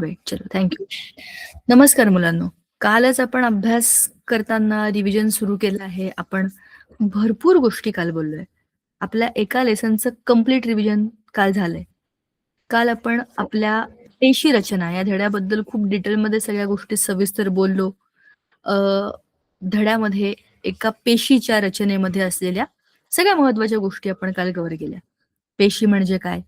Right. चलो thank you. नमस्कार मुलांनो. कालच आपण अभ्यास करताना रिव्हिजन सुरू केलं आहे. आपण भरपूर गोष्टी काल बोललोय. आपल्या एका लेसनचं कंप्लीट रिव्हिजन काल झालंय. काल आपण आपल्या पेशी रचना या धड्याबद्दल खूप डिटेलमध्ये सगळ्या गोष्टी सविस्तर बोललो. अ, धड्यामध्ये एका पेशीच्या रचनेमध्ये असलेल्या सगळ्या महत्त्वाच्या गोष्टी आपण काल कव्हर केल्या. पेशी म्हणजे काय?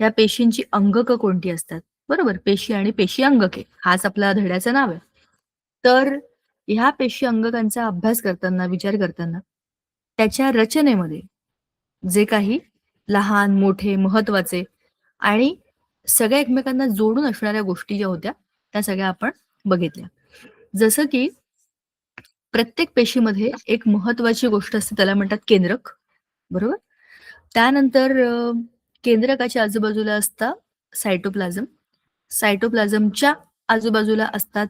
या पेशींची अंगकं कोणती असतात? बरोबर, पेशी आणि पेशी अंगके हाच आपला धड्याचं नाव आहे. तर ह्या पेशी अंगकांचा अभ्यास करताना, विचार करताना त्याच्या रचनेमध्ये जे काही लहान, मोठे, महत्वाचे आणि सगळ्या एकमेकांना जोडून असणाऱ्या गोष्टी ज्या होत्या, त्या सगळ्या आपण बघितल्या. जसं की प्रत्येक पेशीमध्ये एक महत्वाची गोष्ट असते, त्याला म्हणतात केंद्रक, बरोबर? त्यानंतर केंद्रकाच्या आजूबाजूला असतं सायटोप्लाझम. सायटोप्लाझमच्या आजूबाजूला असतात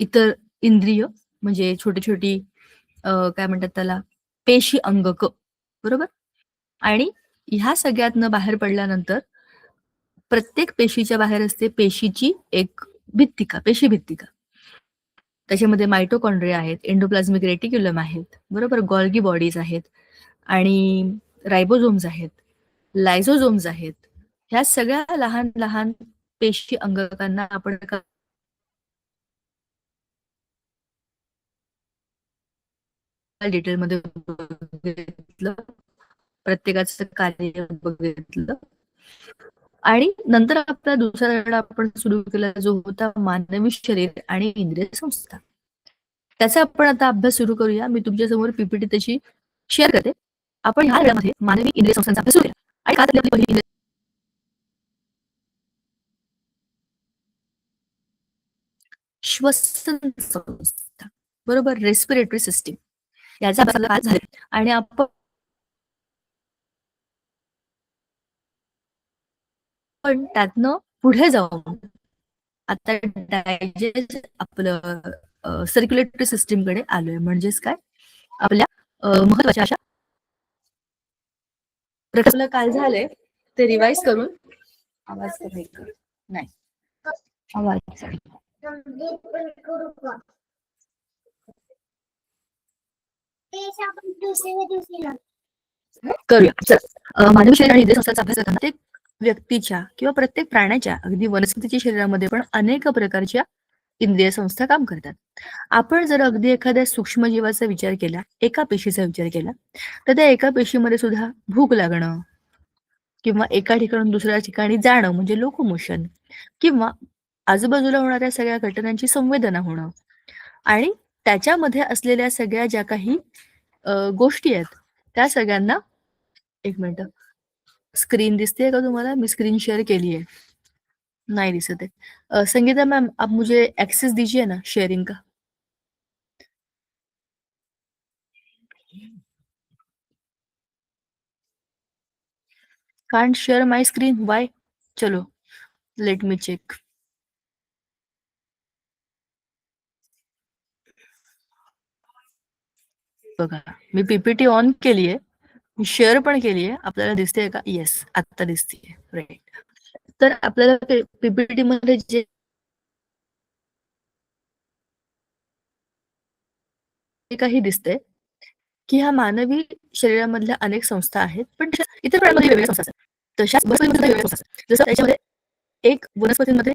इतर इंद्रिय, म्हणजे छोटी-छोटी काय म्हणतात त्याला, पेशी अंगकं, बरोबर? आणि ह्या सगळ्यातनं बाहेर पडल्यानंतर प्रत्येक पेशीच्या बाहेर असते पेशीची एक भित्तिका, पेशी भित्तिका. त्याच्यामध्ये मायटोकॉन्ड्रिया आहेत, एंडोप्लाझ्मिक रेटिक्युलम आहेत, बरोबर? गॉल्गी बॉडीज आहेत आणि रायबोझोम्स आहेत, लायझोझोम्स आहेत. ह्या सगळ्या लहान-लहान पेशी अंगकांना आपण डिटेलमध्ये बघितलं. प्रत्येकाचं कार्य बघितलं. आणि नंतर आपला दुसरा धडा आपण सुरू केला जो होता मानवी शरीर आणि इंद्रिय संस्था. त्याचा आपण आता अभ्यास सुरू करूया. मी तुमच्यासमोर पीपीटी त्याची शेअर करते. आपण ह्या धड्यामध्ये मानवी इंद्रिय संस्थांचा अभ्यास सुरू केला आणि का आपली पहिली श्वसन संस्था, बरोबर, रेस्पिरेटरी सिस्टीम याचा अभ्यास काय झाला आणि आपण त्यातनं पुढे जाऊन आता डायजेस्ट आपलं सर्क्युलेटरी सिस्टीमकडे आलोय. म्हणजेच काय, आपल्या महत्वाच्या अशा प्रकारला काय झालंय ते रिवाइज करून आवाज नाही आवाज करूया. चला, मानवी शरीर आणि इंद्रिय संस्थांचा अभ्यास करताना प्रत्येक व्यक्तीच्या किंवा प्रत्येक प्राण्याच्या, अगदी वनस्पतीच्या शरीरामध्ये पण अनेक प्रकारच्या इंद्रिय संस्था काम करतात. आपण जर अगदी एखाद्या सूक्ष्मजीवाचा विचार केला, एका पेशीचा विचार केला, तर त्या एका पेशीमध्ये सुद्धा भूक लागणं किंवा एका ठिकाणून दुसऱ्या ठिकाणी जाणं म्हणजे लोकोमोशन किंवा आजूबाजूला होणाऱ्या सगळ्या घटनांची संवेदना होणं आणि त्याच्यामध्ये असलेल्या सगळ्या ज्या काही गोष्टी आहेत त्या सगळ्यांना, एक मिनिट, स्क्रीन दिसते का तुम्हाला? मी स्क्रीन शेअर केली आहे, नाही दिसत आहे. संगीता मैम, आप मुझे एक्सेस दीजिए ना शेयरिंग का. Can't share my screen, Y? चलो लेट मी चेक. बघा, मी पीपीटी ऑन केली आहे, मी शेअर पण केली आहे. आपल्याला दिसते का? येस, आता दिसते. राईट. तर आपल्याला पीपीटी मध्ये जे काही दिसतंय की ह्या मानवी शरीरामधल्या अनेक संस्था आहेत, पण इतर प्राण्यांमध्ये वेगवेगळ्या संस्था असतात. तशाच वनस्पतीमध्ये वेगवेगळ्या संस्था असतात. जसं त्याच्यामध्ये एक वनस्पतींमध्ये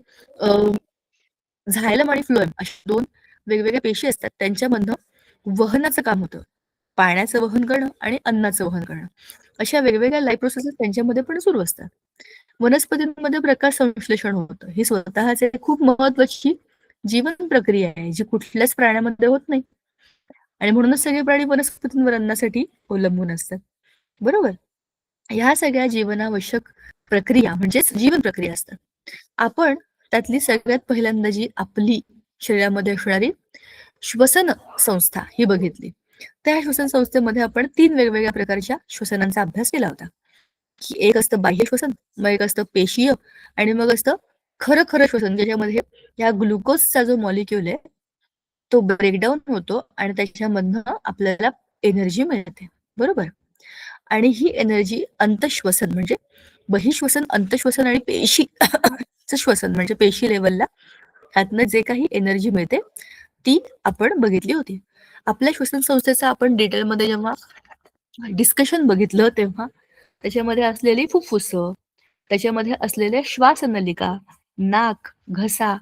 झायलम आणि फ्लोएम अशा दोन वेगवेगळ्या पेशी असतात. त्यांच्यामधनं वहनाचं काम होतं. पाण्याचं वहन करणं आणि अन्नाचं वहन करणं. अशा वेगवेगळ्या लाईफ प्रोसेसेस त्यांच्यामध्ये पण सुरू असतात. वनस्पतींमध्ये प्रकाश संश्लेषण होतं. ही स्वतःच एक खूप महत्वाची जीवन प्रक्रिया आहे, जी कुठल्याच प्राण्यामध्ये होत नाही. आणि म्हणूनच सगळे प्राणी वनस्पतींवर अन्नासाठी अवलंबून असतात, बरोबर? ह्या सगळ्या जीवनावश्यक प्रक्रिया म्हणजेच जीवन प्रक्रिया असतात. आपण त्यातली सगळ्यात पहिल्यांदा जी आपली शरीरामध्ये असणारी श्वसन संस्था ही बघितली. त्या श्वसन संस्थेमध्ये आपण 3 वेगवेगळ्या प्रकारच्या श्वसनांचा अभ्यास केला होता. की एक असतं बाह्य श्वसन, मग एक असतं पेशीय आणि मग असतं खरं श्वसन, ज्याच्यामध्ये या ग्लुकोजचा जो मॉलिक्यूल आहे तो ब्रेकडाऊन होतो आणि त्याच्यामधनं आपल्याला एनर्जी मिळते, बरोबर? आणि ही एनर्जी अंतःश्वसन म्हणजे बहिश्वसन, अंतःश्वसन आणि पेशी श्वसन म्हणजे पेशी लेवलला ह्यातनं जे काही एनर्जी मिळते ती आपण बघितली होती. आपल्या श्वसन संस्थेचं आपण डिटेलमध्ये जेव्हा डिस्कशन बघितलं तेव्हा त्याच्यामध्ये असलेली फुफ्फुसं, त्याच्यामध्ये असलेल्या श्वासनलिका, नाक, घसा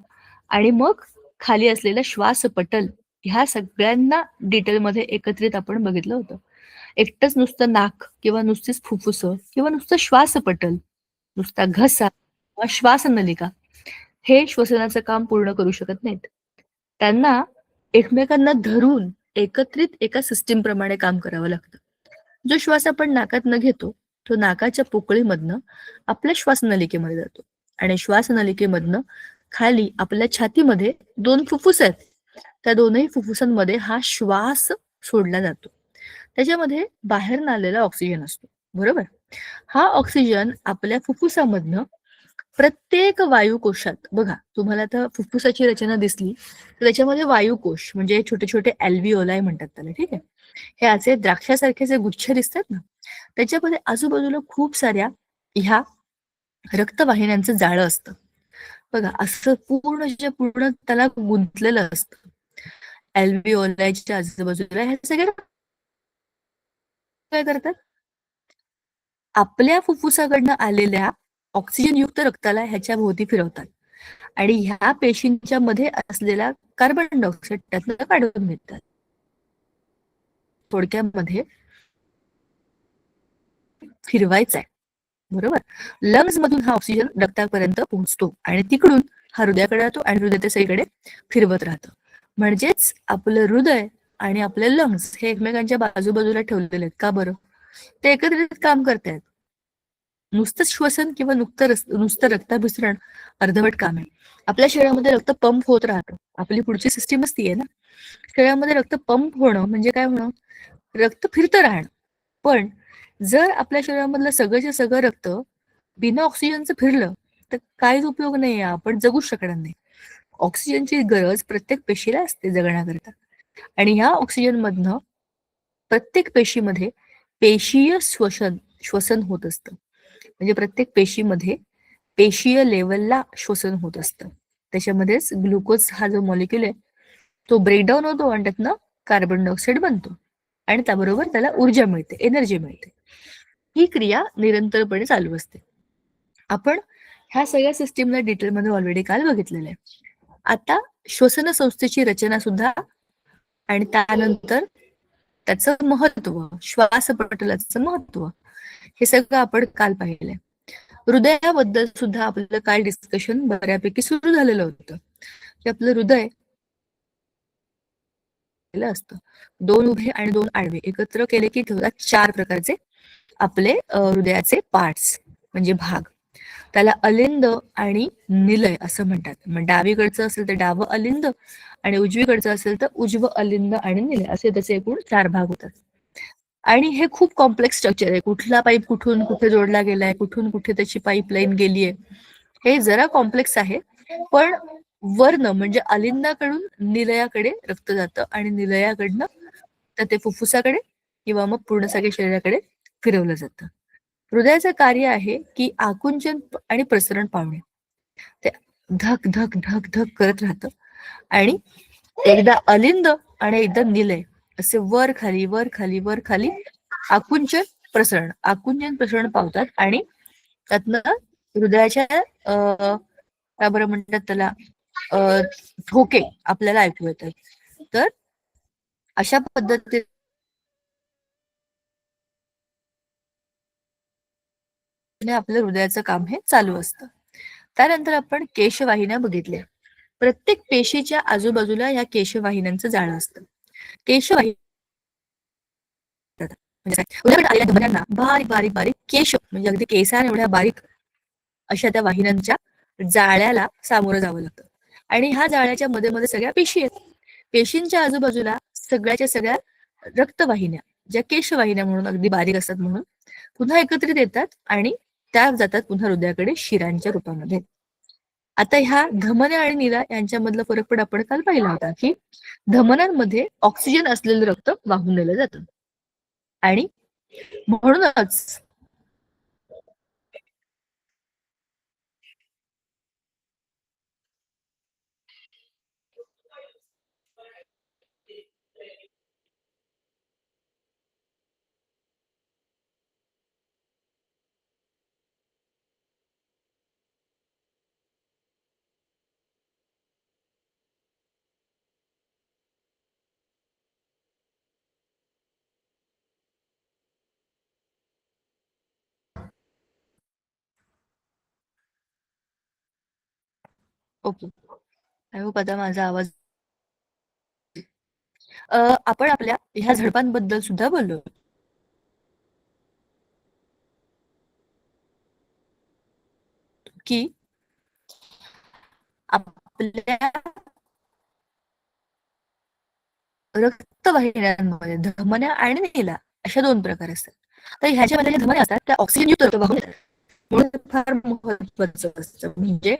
आणि मग खाली असलेलं श्वासपटल ह्या सगळ्यांना डिटेलमध्ये एकत्रित आपण बघितलं होतं. एकटंच नुसतं नाक किंवा नुसतीच फुफ्फुसं किंवा नुसतं श्वासपटल, नुसता घसा किंवा श्वासनलिका हे श्वसनाचं काम पूर्ण करू शकत नाहीत. त्यांना एकमेकांना धरून एकत्रित एका सिस्टीम प्रमाणे काम करावं लागतं. जो श्वास आपण नाकातनं घेतो तो नाकाच्या पोकळीमधनं आपल्या श्वासनलिकेमध्ये जातो आणि श्वासनलिकेमधनं खाली आपल्या छातीमध्ये 2 फुफ्फुस आहेत. त्या दोनही फुफ्फुसांमध्ये हा श्वास सोडला जातो. त्याच्यामध्ये बाहेरनं आलेला ऑक्सिजन असतो, बरोबर? हा ऑक्सिजन आपल्या फुफ्फुसामधनं प्रत्येक वायुकोशात बघा, तुम्हाला आता फुफ्फुसाची रचना दिसली तर त्याच्यामध्ये वायुकोश म्हणजे छोटे छोटे अल्व्हिओलाई म्हणतात त्याला, ठीक आहे? हे असे द्राक्षासारखे जे गुच्छ दिसतात ना, त्याच्यामध्ये आजूबाजूला खूप साऱ्या ह्या रक्तवाहिन्यांचं जाळं असतं. बघा, असं पूर्ण त्याला गुंतलेलं असतं. अल्व्हिओलायच्या आजूबाजूला ह्या सगळ्या काय करतात? आपल्या फुफ्फुसाकडनं आलेल्या ऑक्सिजनयुक्त रक्ताला ह्याच्या भोवती फिरवतात आणि ह्या पेशींच्या मध्ये असलेला कार्बन डायऑक्साईड त्यातनं काढून घेतात. थोडक्यामध्ये फिरवायचा आहे, बरोबर? लंग्स मधून हा ऑक्सिजन रक्तापर्यंत पोहोचतो आणि तिकडून हा हृदयाकडे जातो आणि हृदय ते सगळीकडे फिरवत राहतं. म्हणजेच आपलं हृदय आणि आपले लंग्स हे एकमेकांच्या बाजूबाजूला ठेवलेले आहेत. का बरं? ते एकत्रित काम करतायत. नुसतं श्वसन किंवा नुसतं रक्ताभिसरण अर्धवट काम आहे. आपल्या शरीरामध्ये रक्त पंप होत राहतं. आपली पुढची सिस्टीमच ती आहे ना. शरीरामध्ये रक्त पंप होणं म्हणजे काय होणं? रक्त फिरतं राहणं. पण जर आपल्या शरीरामधलं सगळंच्या सगळं रक्त बिना ऑक्सिजनचं फिरलं तर काहीच उपयोग नाहीये, आपण जगूच शकणार नाही. ऑक्सिजनची गरज प्रत्येक पेशीला असते जगण्याकरता आणि ह्या ऑक्सिजन मधनं प्रत्येक पेशीमध्ये पेशीय श्वसन होत असतं. म्हणजे प्रत्येक पेशीमध्ये पेशीय लेवलला श्वसन होत असतं. त्याच्यामध्येच ग्लुकोज हा जो मॉलिक्यूल आहे तो ब्रेकडाऊन होतो आणि त्यातनं कार्बन डायऑक्साईड बनतो आणि त्याबरोबर त्याला ऊर्जा मिळते, एनर्जी मिळते. ही क्रिया निरंतरपणे चालू असते. आपण ह्या सगळ्या सिस्टीमला डिटेलमध्ये ऑलरेडी काल बघितलेलं आहे. आता श्वसन संस्थेची रचना सुद्धा आणि त्यानंतर त्याचं महत्व, श्वासपटलाचं महत्व हे सगळं आपण काल पाहिलंय. हृदयाबद्दल सुद्धा आपलं काल डिस्कशन बऱ्यापैकी सुरू झालेलं होतं की आपलं हृदय असतं 2 उभे आणि 2 आडवे एकत्र केले की ठेवतात 4 प्रकारचे आपले हृदयाचे पार्ट्स म्हणजे भाग. त्याला अलिंद आणि निलय असं म्हणतात. मग डावीकडचं असेल तर डावं अलिंद आणि उजवीकडचं असेल तर उजवं अलिंद आणि निलय असे त्याचे एकूण 4 भाग होतात. आणि हे खूप कॉम्प्लेक्स स्ट्रक्चर आहे. कुठला पाईप कुठून कुठे जोडला गेलाय, कुठून कुठे त्याची पाईपलाईन गेलीये, हे जरा कॉम्प्लेक्स आहे. पण वर्ण म्हणजे अलिंदाकडून निलयाकडे रक्त जातं आणि निलयाकडनं तर ते फुफ्फुसाकडे किंवा मग पूर्ण सगळ्या शरीराकडे फिरवलं जातं. हृदयाचं कार्य आहे की आकुंचन आणि प्रसरण पावणे. ते धक धक धक धक करत राहतं आणि एकदा अलिंद आणि एकदा निलय असे वर खाली वर खाली वर खाली आकुंचन प्रसरण पावतात आणि त्यातनं हृदयाच्या काय बरं म्हणतात त्याला ठोके आपल्याला ऐकू येतात. तर अशा पद्धतीने आपलं हृदयाचं काम हे चालू असतं. त्यानंतर आपण केशवाहिन्या बघितल्या. प्रत्येक पेशीच्या आजूबाजूला या केशवाहिन्यांचं जाळं असतं. केशवाहिनी उदाहरणार्थ आलेल्या धमन्यांना बारीक बारीक बारीक केश म्हणजे अगदी केसां एवढ्या बारीक अशा त्या वाहिन्यांच्या जाळ्याला सामोरं जावं लागतं आणि ह्या जाळ्याच्या मध्ये मध्ये सगळ्या पेशी आहेत. पेशींच्या आजूबाजूला सगळ्याच्या सगळ्या रक्तवाहिन्या ज्या केशवाहिन्या म्हणून अगदी बारीक असतात म्हणून पुन्हा एकत्रित येतात आणि त्या जातात पुन्हा हृदयाकडे शिरांच्या रूपामध्ये. आता ह्या धमन्या आणि निरा यांच्यामधला फरक पण आपण काल पाहिला होता की धमन्यांमध्ये ऑक्सिजन असलेलं रक्त वाहून नेलं जातं आणि म्हणूनच ओके. आय होप आता माझा आवाज आपण आपल्या ह्या झडपांबद्दल सुद्धा बोललो, की आपल्या रक्तवाहिन्यांमध्ये धमन्या आणि नीला अशा 2 प्रकार असतात. तर ह्याच्यामध्ये ज्या धमन्या असतात त्या ऑक्सिजनयुक्त रक्त वाहून नेतात. म्हणून ते फार महत्वाचं असतं. म्हणजे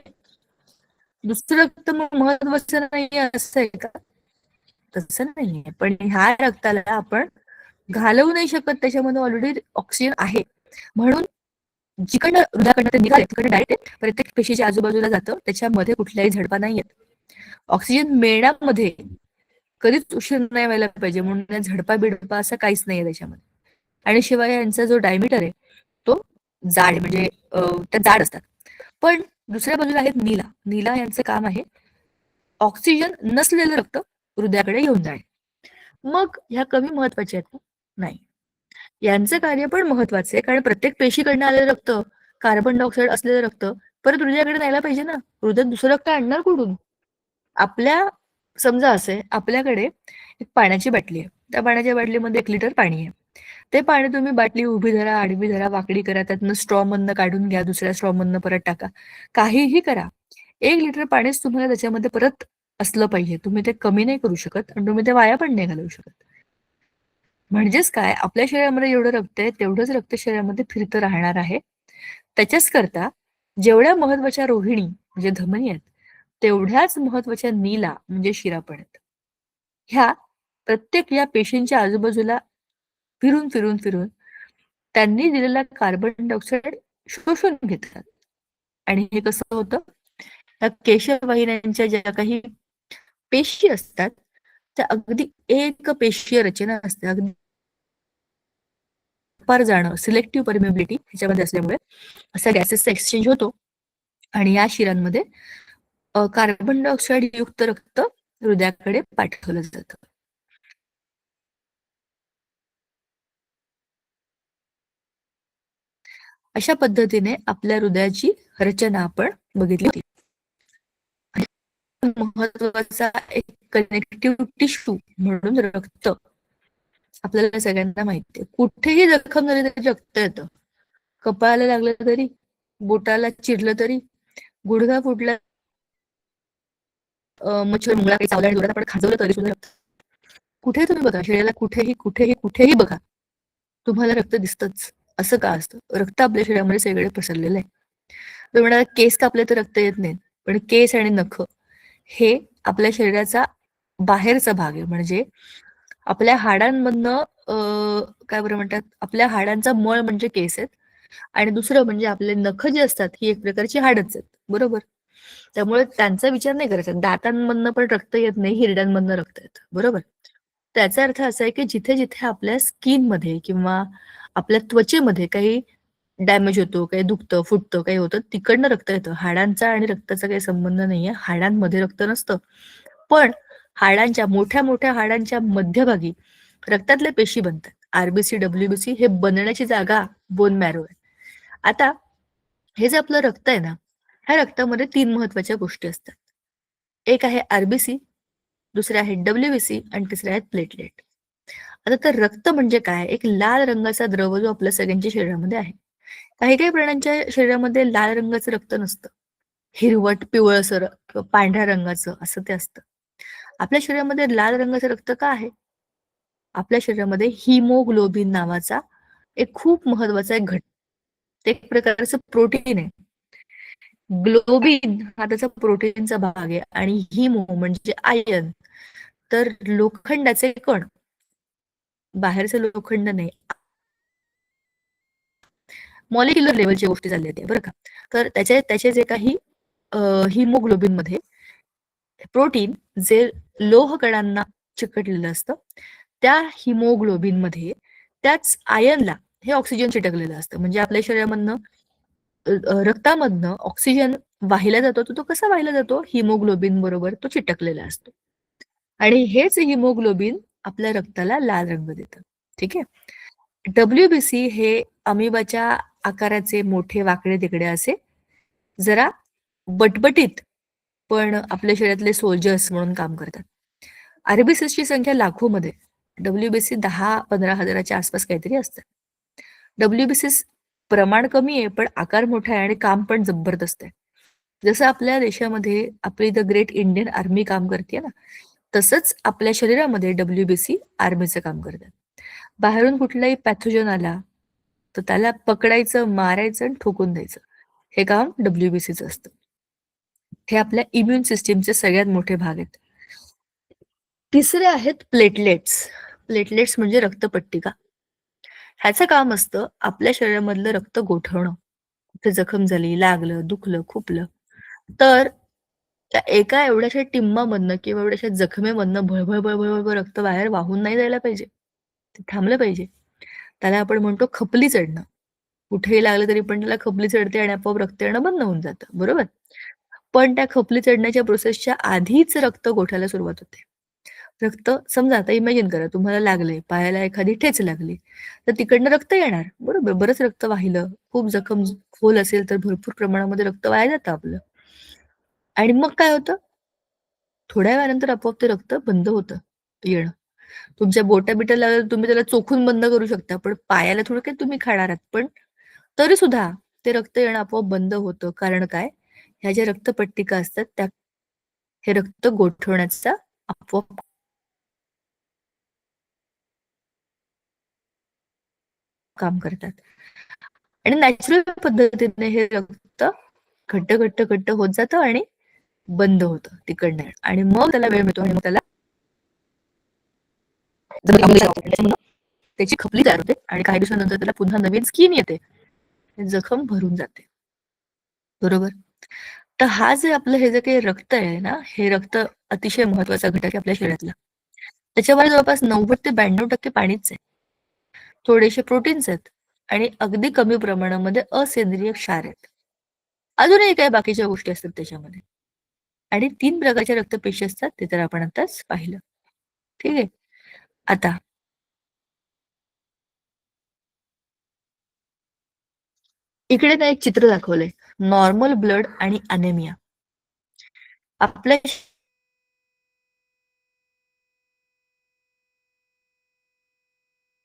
दुसरं रक्त मग महत्वाचं नाहीये असं आहे का? तसं नाहीये. पण ह्या रक्ताला आपण घालवू नाही शकत. त्याच्यामध्ये ऑलरेडी ऑक्सिजन आहे. म्हणून जिकडनं हृदयाकडनं ते निघाले तिकडे डायरेक्ट प्रत्येक पेशीच्या आजूबाजूला जातं. त्याच्यामध्ये कुठल्याही झडपा नाहीयेत. ऑक्सिजन मिळण्यामध्ये कधीच उशीर नाही व्हायला पाहिजे म्हणून झडपा बिडपा असं काहीच नाहीये त्याच्यामध्ये. आणि शिवाय यांचा जो डायमीटर आहे तो जाड म्हणजे त्या जाड असतात. पण दुसऱ्या बाजूला आहेत नीला. नीला यांचं काम आहे ऑक्सिजन नसलेलं रक्त हृदयाकडे घेऊन जाणे. मग ह्या कमी महत्वाच्या आहेत का? नाही. यांचं कार्य पण महत्वाचं आहे कारण प्रत्येक पेशीकडनं आलेलं रक्त कार्बन डायऑक्साईड असलेलं रक्त परत हृदयाकडे न्यायला पाहिजे ना. हृदयात दुसरं रक्त आणणार कुठून? आपल्या समजा असे आपल्याकडे एक पाण्याची बाटली आहे. त्या पाण्याच्या बाटलीमध्ये 1 लिटर पाणी आहे. ते पाणी तुम्ही बाटली उभी धरा, आडवी धरा, वाकडी करा, त्यातनं स्ट्रॉ मधनं काढून घ्या, दुसऱ्या स्ट्रॉ मधनं परत टाका. काहीही करा. 1 लिटर पाणीच तुम्हाला त्याच्यामध्ये परत असलं पाहिजे. तुम्ही ते कमी नाही करू शकत आणि तुम्ही ते वाया पण नाही घालवू शकत. म्हणजेच काय आपल्या शरीरामध्ये जेवढं रक्त आहे तेवढंच रक्त शरीरामध्ये फिरतं राहणार आहे. त्याच्याच करता जेवढ्या महत्वाच्या रोहिणी म्हणजे धमनी आहेत तेवढ्याच महत्वाच्या नीला म्हणजे शिरा पण आहेत. ह्या प्रत्येक या पेशींच्या आजूबाजूला फिरून त्यांनी दिलेला कार्बन डायऑक्साईड शोषून घेतात. आणि हे कसं होतं? त्या केशवाहिन्यांच्या ज्या काही पेशी असतात त्या अगदी एकपेशीय रचना असते. अगदी पार जाणं सिलेक्टिव्ह परमिबिलिटी ह्याच्यामध्ये असल्यामुळे असा गॅसेसचा एक्सचेंज होतो आणि या शिरांमध्ये कार्बन डायऑक्साईड युक्त रक्त हृदयाकडे पाठवलं जातं. अशा पद्धतीने आपल्या हृदयाची रचना आपण बघितली होती. महत्वाचा एक कनेक्टिव्ह टिश्यू म्हणून रक्त आपल्याला सगळ्यांना माहिती आहे. कुठेही जखम झाली तरी रक्त येतं. कपाळाला लागलं तरी, बोटाला चिरलं तरी, गुडघा फुटला, मच्छर मुंगळा काही चावला आणि जोरात आपण खाजवलं तरी सुद्धा रक्त. कुठे तुम्ही बघा शरीराला कुठेही बघा तुम्हाला रक्त दिसतच. असं का असतं? रक्त आपल्या शरीरामध्ये सगळीकडे पसरलेलं आहे. तुम्ही म्हणाला केस कापले तर रक्त येत नाही. पण केस आणि नख हे आपल्या शरीराचा बाहेरचा भाग आहे. म्हणजे आपल्या हाडांमधनं काय बरं म्हणतात आपल्या हाडांचा मळ म्हणजे केस आहेत आणि दुसरं म्हणजे आपले नख जे असतात ही एक प्रकारची हाडच आहेत. बरोबर? त्यामुळे त्यांचा विचार नाही करायचा. दातांमधनं पण रक्त येत नाही, हिरड्यांमधनं रक्त येतं. बरोबर? त्याचा अर्थ असा आहे की जिथे-जिथे आपल्या स्किनमध्ये किंवा आपल्या त्वचेमध्ये काही डॅमेज होतो, काही दुखतं, फुटतं, काही होतं, तिकडनं रक्त येतं. हाडांचा आणि रक्ताचा काही संबंध नाहीये. हाडांमध्ये रक्त नसतं. पण हाडांच्या मोठ्या-मोठ्या हाडांच्या मध्यभागी रक्तातल्या पेशी बनतात. आर-बी-सी, डब्ल्यू-बी-सी हे बनण्याची जागा बोन मॅरो आहे. आता हे जे आपलं रक्त आहे ना, ह्या रक्तामध्ये 3 महत्वाच्या गोष्टी असतात. एक आहे आर-बी-सी, दुसरे आहे डब्ल्यू-बी-सी आणि तिसरे आहेत प्लेटलेट. आता तर रक्त म्हणजे काय? एक लाल रंगाचा द्रव जो आपल्या सगळ्यांच्या शरीरामध्ये आहे. काही-काही प्राण्यांच्या शरीरामध्ये लाल रंगाचं रक्त नसतं. हिरवट, पिवळसर किंवा पांढऱ्या रंगाचं असं ते असतं. आपल्या शरीरामध्ये लाल रंगाचं रक्त का आहे? आपल्या शरीरामध्ये हिमोग्लोबिन नावाचा एक खूप महत्वाचा एक ते एक प्रकारचं प्रोटीन आहे. ग्लोबिन हा त्याचा प्रोटीनचा भाग आहे आणि हिमो म्हणजे आयर्न तर लोखंडाचे कण बाहेरचं लोखंड नाही मॉलिक्युलर लेवलच्या गोष्टी चालल्या होत्या बरं का. तर त्याचे जे काही हिमोग्लोबिन मध्ये प्रोटीन जे लोह कणांना चिकटलेलं असतं त्या हिमोग्लोबिन मध्ये त्याच आयनला हे ऑक्सिजन चिटकलेलं असतं. म्हणजे आपल्या शरीरामधनं रक्तामधनं ऑक्सिजन वाहिला जातो तो कसा वाहिला जातो हिमोग्लोबिन बरोबर तो चिटकलेला असतो आणि हेच हिमोग्लोबिन आपल्या रक्ताला लाल रंग देतं. ठीक आहे. डब्ल्यूबीसी हे अमिबाच्या आकाराचे मोठे वाकडे तिकडे असे जरा बटबटीत पण आपल्या शरीरातले सोल्जर्स म्हणून काम करतात. आरबीसीसची संख्या लाखोमध्ये, डब्ल्यूबीसी 10-15 हजाराच्या आसपास काहीतरी असतात. डब्ल्यूबीसीस प्रमाण कमी आहे, पण आकार मोठा आहे आणि काम पण जबरदस्त आहे. जसं आपल्या देशामध्ये आपली द ग्रेट इंडियन आर्मी काम करते ना, तसंच आपल्या शरीरामध्ये डब्ल्यूबीसी आर्मीचं काम करतात. बाहेरून कुठलाही पॅथोजन आला, तर त्याला पकडायचं, मारायचं आणि ठोकून द्यायचं. हे काम डब्ल्यूबीसीचं असतं. हे आपल्या इम्युन सिस्टीमचे सगळ्यात मोठे भाग आहेत. तिसरे आहेत प्लेटलेट्स. प्लेटलेट्स म्हणजे रक्तपट्टिका. ह्याचं काम असतं आपल्या शरीरामधलं रक्त गोठवणं. कुठे जखम झाली, लागलं, दुखलं, खुपलं, तर त्या एका एवढ्याशा टिंबामधनं किंवा एवढ्याशा जखमेमधनं भळभळ, भळभळ, भळभळ रक्त बाहेर वाहून नाही जायला पाहिजे. ते थांबलं पाहिजे. त्याला आपण म्हणतो खपली चढणं. कुठेही लागलं तरी पण त्याला खपली चढते आणि आपोआप रक्त येणं बंद होऊन जातं, बरोबर? पण त्या खपली चढण्याच्या प्रोसेसच्या आधीच रक्त गोठायला सुरुवात होते. रक्त समजा आता इमॅजिन करा तुम्हाला लागलंय, पायाला एखादी ठेच लागली, तर तिकडनं रक्त येणार, बरोबर? बरंच रक्त वाहिलं, खूप जखम खोल असेल तर भरपूर प्रमाणामध्ये रक्त वाया जातं आपलं. आणि मग काय होतं? थोड्या वेळानंतर आपोआप ते रक्त बंद होतं येणं. तुमच्या बोटा-बिटा लागल्यावर तुम्ही त्याला चोखून बंद करू शकता, पण पायाला थोडं काही तुम्ही खाणार आहात. पण तरी सुद्धा ते रक्त येणं आपोआप बंद होतं. कारण काय? ह्या ज्या रक्तपट्टिका असतात त्या हे रक्त गोठवण्याचा आपोआप काम करतात. आणि नॅचरल पद्धतीने हे रक्त घट्ट, घट्ट, घट्ट होत जातं आणि बंद होतं तिकडनं आणि मग त्याला वेळ मिळतो आणि मग त्याला त्याची खपली तयार होते आणि काही दिवसानंतर त्याला पुन्हा नवीन स्किन येते. जखम भरून जाते. बरोबर? तर हा जे आपलं हे जे काही रक्त आहे ना, हे रक्त अतिशय महत्वाचा घटक आहे आपल्या शरीरातला. त्याच्यामध्ये जवळपास 90 ते 92% पाणीच आहे. थोडेसे प्रोटीन्स आहेत आणि अगदी कमी प्रमाणामध्ये असेंद्रिय क्षार आहेत. अजूनही काही बाकीच्या गोष्टी असतात त्याच्यामध्ये. आणि 3 प्रकारच्या रक्तपेशी असतात ते तर आपण आताच पाहिलं. ठीक आहे. आता इकडे ना एक चित्र दाखवलंय. नॉर्मल ब्लड आणि अनेमिया. आपल्या